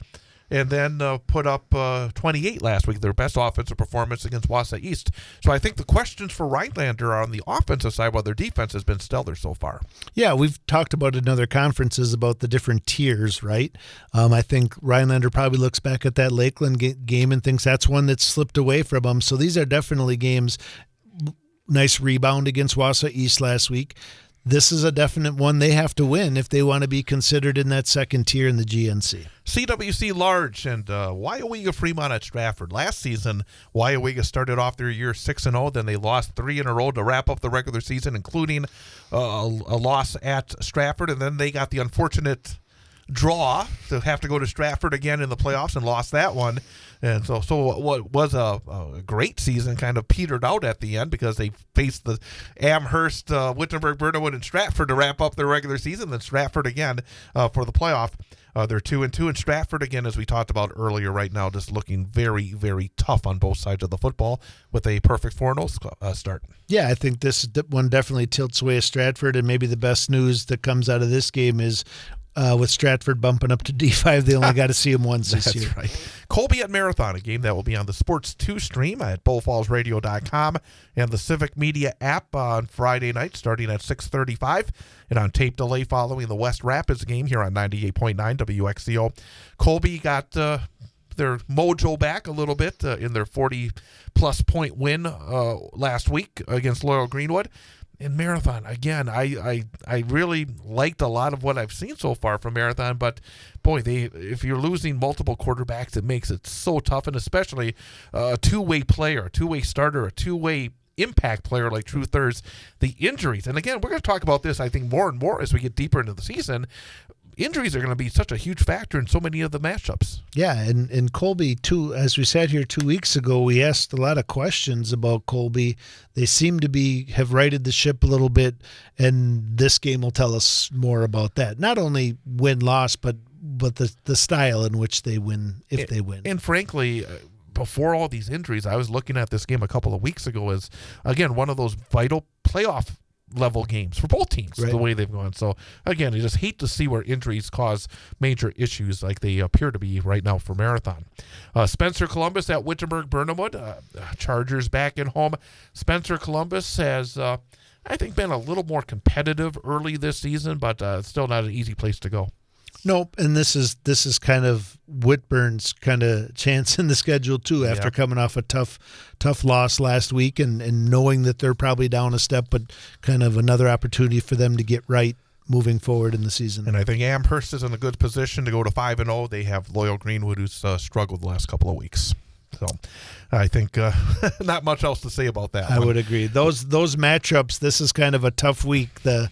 and then put up 28 last week, their best offensive performance against Wausau East. So I think the questions for Rhinelander are on the offensive side, while their defense has been stellar so far. Yeah, we've talked about in other conferences about the different tiers, right? I think Rhinelander probably looks back at that Lakeland game and thinks that's one that slipped away from them. So these are definitely games. Nice rebound against Wausau East last week. This is a definite one they have to win if they want to be considered in that second tier in the GNC. CWC Large and Wyowega Fremont at Stratford. Last season, Wyowega started off their year 6-0. Then they lost 3 in a row to wrap up the regular season, including a loss at Stratford. And then they got the unfortunate draw to have to go to Stratford again in the playoffs and lost that one. And so what was a great season kind of petered out at the end because they faced the Amherst, Wittenberg, Burnhamwood, and Stratford to wrap up their regular season, then Stratford again for the playoff. They're 2-2, and Stratford, again, as we talked about earlier, right now just looking very, very tough on both sides of the football with a perfect 4-0 start. Yeah, I think this one definitely tilts away at Stratford, and maybe the best news that comes out of this game is with Stratford bumping up to D5, they only got to see him once this year. That's right. Colby at Marathon, a game that will be on the Sports 2 stream at bullfallsradio.com and the Civic Media app on Friday night starting at 6:35 and on tape delay following the West Rapids game here on 98.9 WXCO. Colby got their mojo back a little bit in their 40-plus point win last week against Loyal Greenwood. In Marathon, again, I really liked a lot of what I've seen so far from Marathon, but boy, if you're losing multiple quarterbacks, it makes it so tough, and especially a two-way player, a two-way starter, a two-way impact player like True Thurs, the injuries. And again, we're going to talk about this, I think, more and more as we get deeper into the season. Injuries are going to be such a huge factor in so many of the matchups. Yeah, and Colby, too, as we sat here 2 weeks ago, we asked a lot of questions about Colby. They seem to have righted the ship a little bit, and this game will tell us more about that. Not only win-loss, but the style in which they win, if they win. And frankly, before all these injuries, I was looking at this game a couple of weeks ago as, again, one of those vital playoff level games for both teams, right, the way they've gone. So again, I just hate to see where injuries cause major issues like they appear to be right now for Marathon. Spencer Columbus at Wittenberg Burnhamwood, Chargers back at home. Spencer Columbus has I think been a little more competitive early this season, but still not an easy place to go. Nope, and this is kind of Whitburn's kind of chance in the schedule too, after coming off a tough loss last week and knowing that they're probably down a step, but kind of another opportunity for them to get right moving forward in the season. And I think Amherst is in a good position to go to 5-0. They have Loyal Greenwood, who's struggled the last couple of weeks. So I think not much else to say about that. I would agree. Those matchups, this is kind of a tough week. The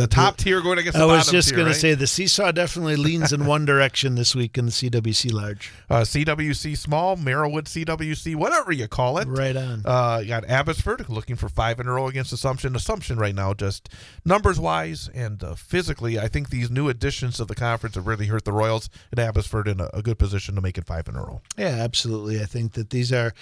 top tier going against the bottom tier. I was just going to say the seesaw definitely leans in one direction this week in the CWC Large. CWC Small, Merrillwood CWC, whatever you call it. Right on. You got Abbotsford looking for 5 in a row against Assumption. Assumption right now, just numbers-wise and physically, I think these new additions to the conference have really hurt the Royals and Abbotsford in a good position to make it 5 in a row. Yeah, absolutely. I think that these are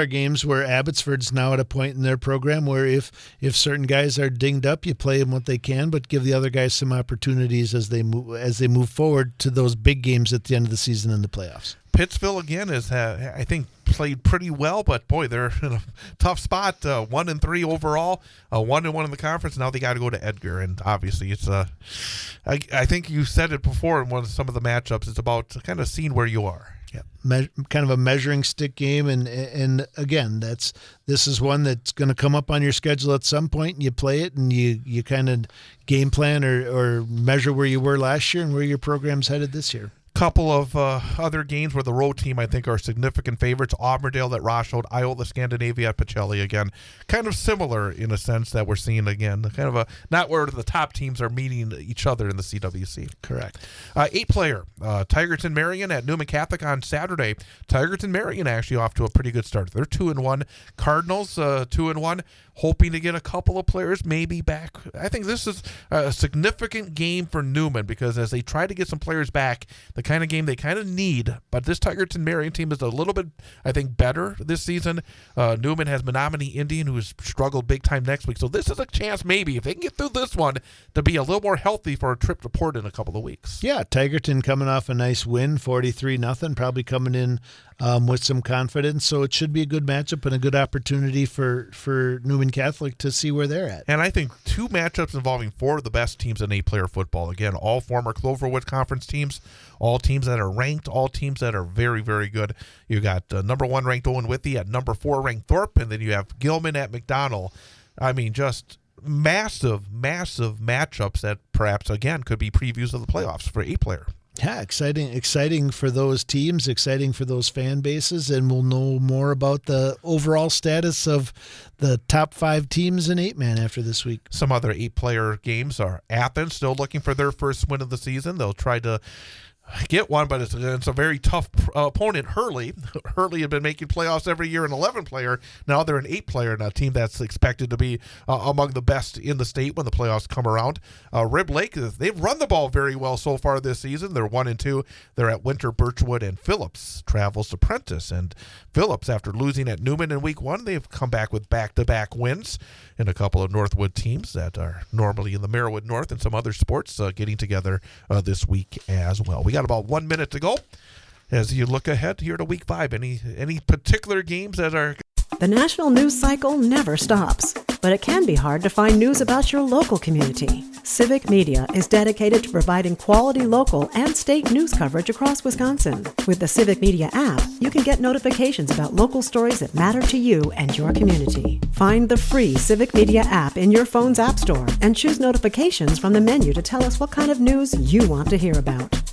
games where Abbotsford's now at a point in their program where if certain guys are dinged up, you play them what they can, but give the other guys some opportunities as they move forward to those big games at the end of the season in the playoffs. Pittsville again is, I think, played pretty well, but boy, they're in a tough spot. 1-3 overall, 1-1 in the conference. Now they got to go to Edgar, and obviously it's I think you said it before in some of the matchups. It's about kind of seeing where you are. Yeah, kind of a measuring stick game, and again, this is one that's going to come up on your schedule at some point, and you play it, and you kind of game plan or measure where you were last year and where your program's headed this year. Couple of other games where the road team, I think, are significant favorites. Auburndale at Rochelle, Iola Scandinavia at Pacelli again. Kind of similar in a sense that we're seeing again. Kind of not where the top teams are meeting each other in the CWC. Correct. 8-player, Tigerton Marion at Newman Catholic on Saturday. Tigerton Marion actually off to a pretty good start. They're 2-1. Cardinals 2-1. Hoping to get a couple of players maybe back. I think this is a significant game for Newman because as they try to get some players back, the kind of game they kind of need. But this Tigerton Marion team is a little bit, I think, better this season. Newman has Menominee Indian, who has struggled big time next week. So this is a chance maybe, if they can get through this one, to be a little more healthy for a trip to Port in a couple of weeks. Yeah, Tigerton coming off a nice win, 43-0, probably coming in with some confidence. So it should be a good matchup and a good opportunity for Newman Catholic to see where they're at. And I think 2 matchups involving 4 of the best teams in 8-player football. Again, all former Cloverwood Conference teams, all teams that are ranked, all teams that are very, very good. You got number 1 ranked Owen Withee at number 4 ranked Thorpe, and then you have Gilman at McDonell. I mean, just massive matchups that perhaps, again, could be previews of the playoffs for 8-player. Yeah, exciting for those teams, exciting for those fan bases, and we'll know more about the overall status of the top 5 teams in 8-man after this week. Some other 8-player games are Athens, still looking for their first win of the season. They'll try to get one, but it's a very tough opponent. Hurley had been making playoffs every year in 11-player. Now they're an 8-player, and a team that's expected to be among the best in the state when the playoffs come around. Rib Lake, they've run the ball very well so far this season. They're 1-2. They're at Winter, Birchwood, and Phillips travels to Prentice. And Phillips, after losing at Newman in week 1, they've come back with back-to-back wins. And a couple of Northwood teams that are normally in the Merriwood North and some other sports getting together this week as well. We got about 1 minute to go as you look ahead here to week 5. Any particular games that are... The national news cycle never stops, but it can be hard to find news about your local community. Civic Media is dedicated to providing quality local and state news coverage across Wisconsin. With the Civic Media app, you can get notifications about local stories that matter to you and your community. Find the free Civic Media app in your phone's app store and choose notifications from the menu to tell us what kind of news you want to hear about.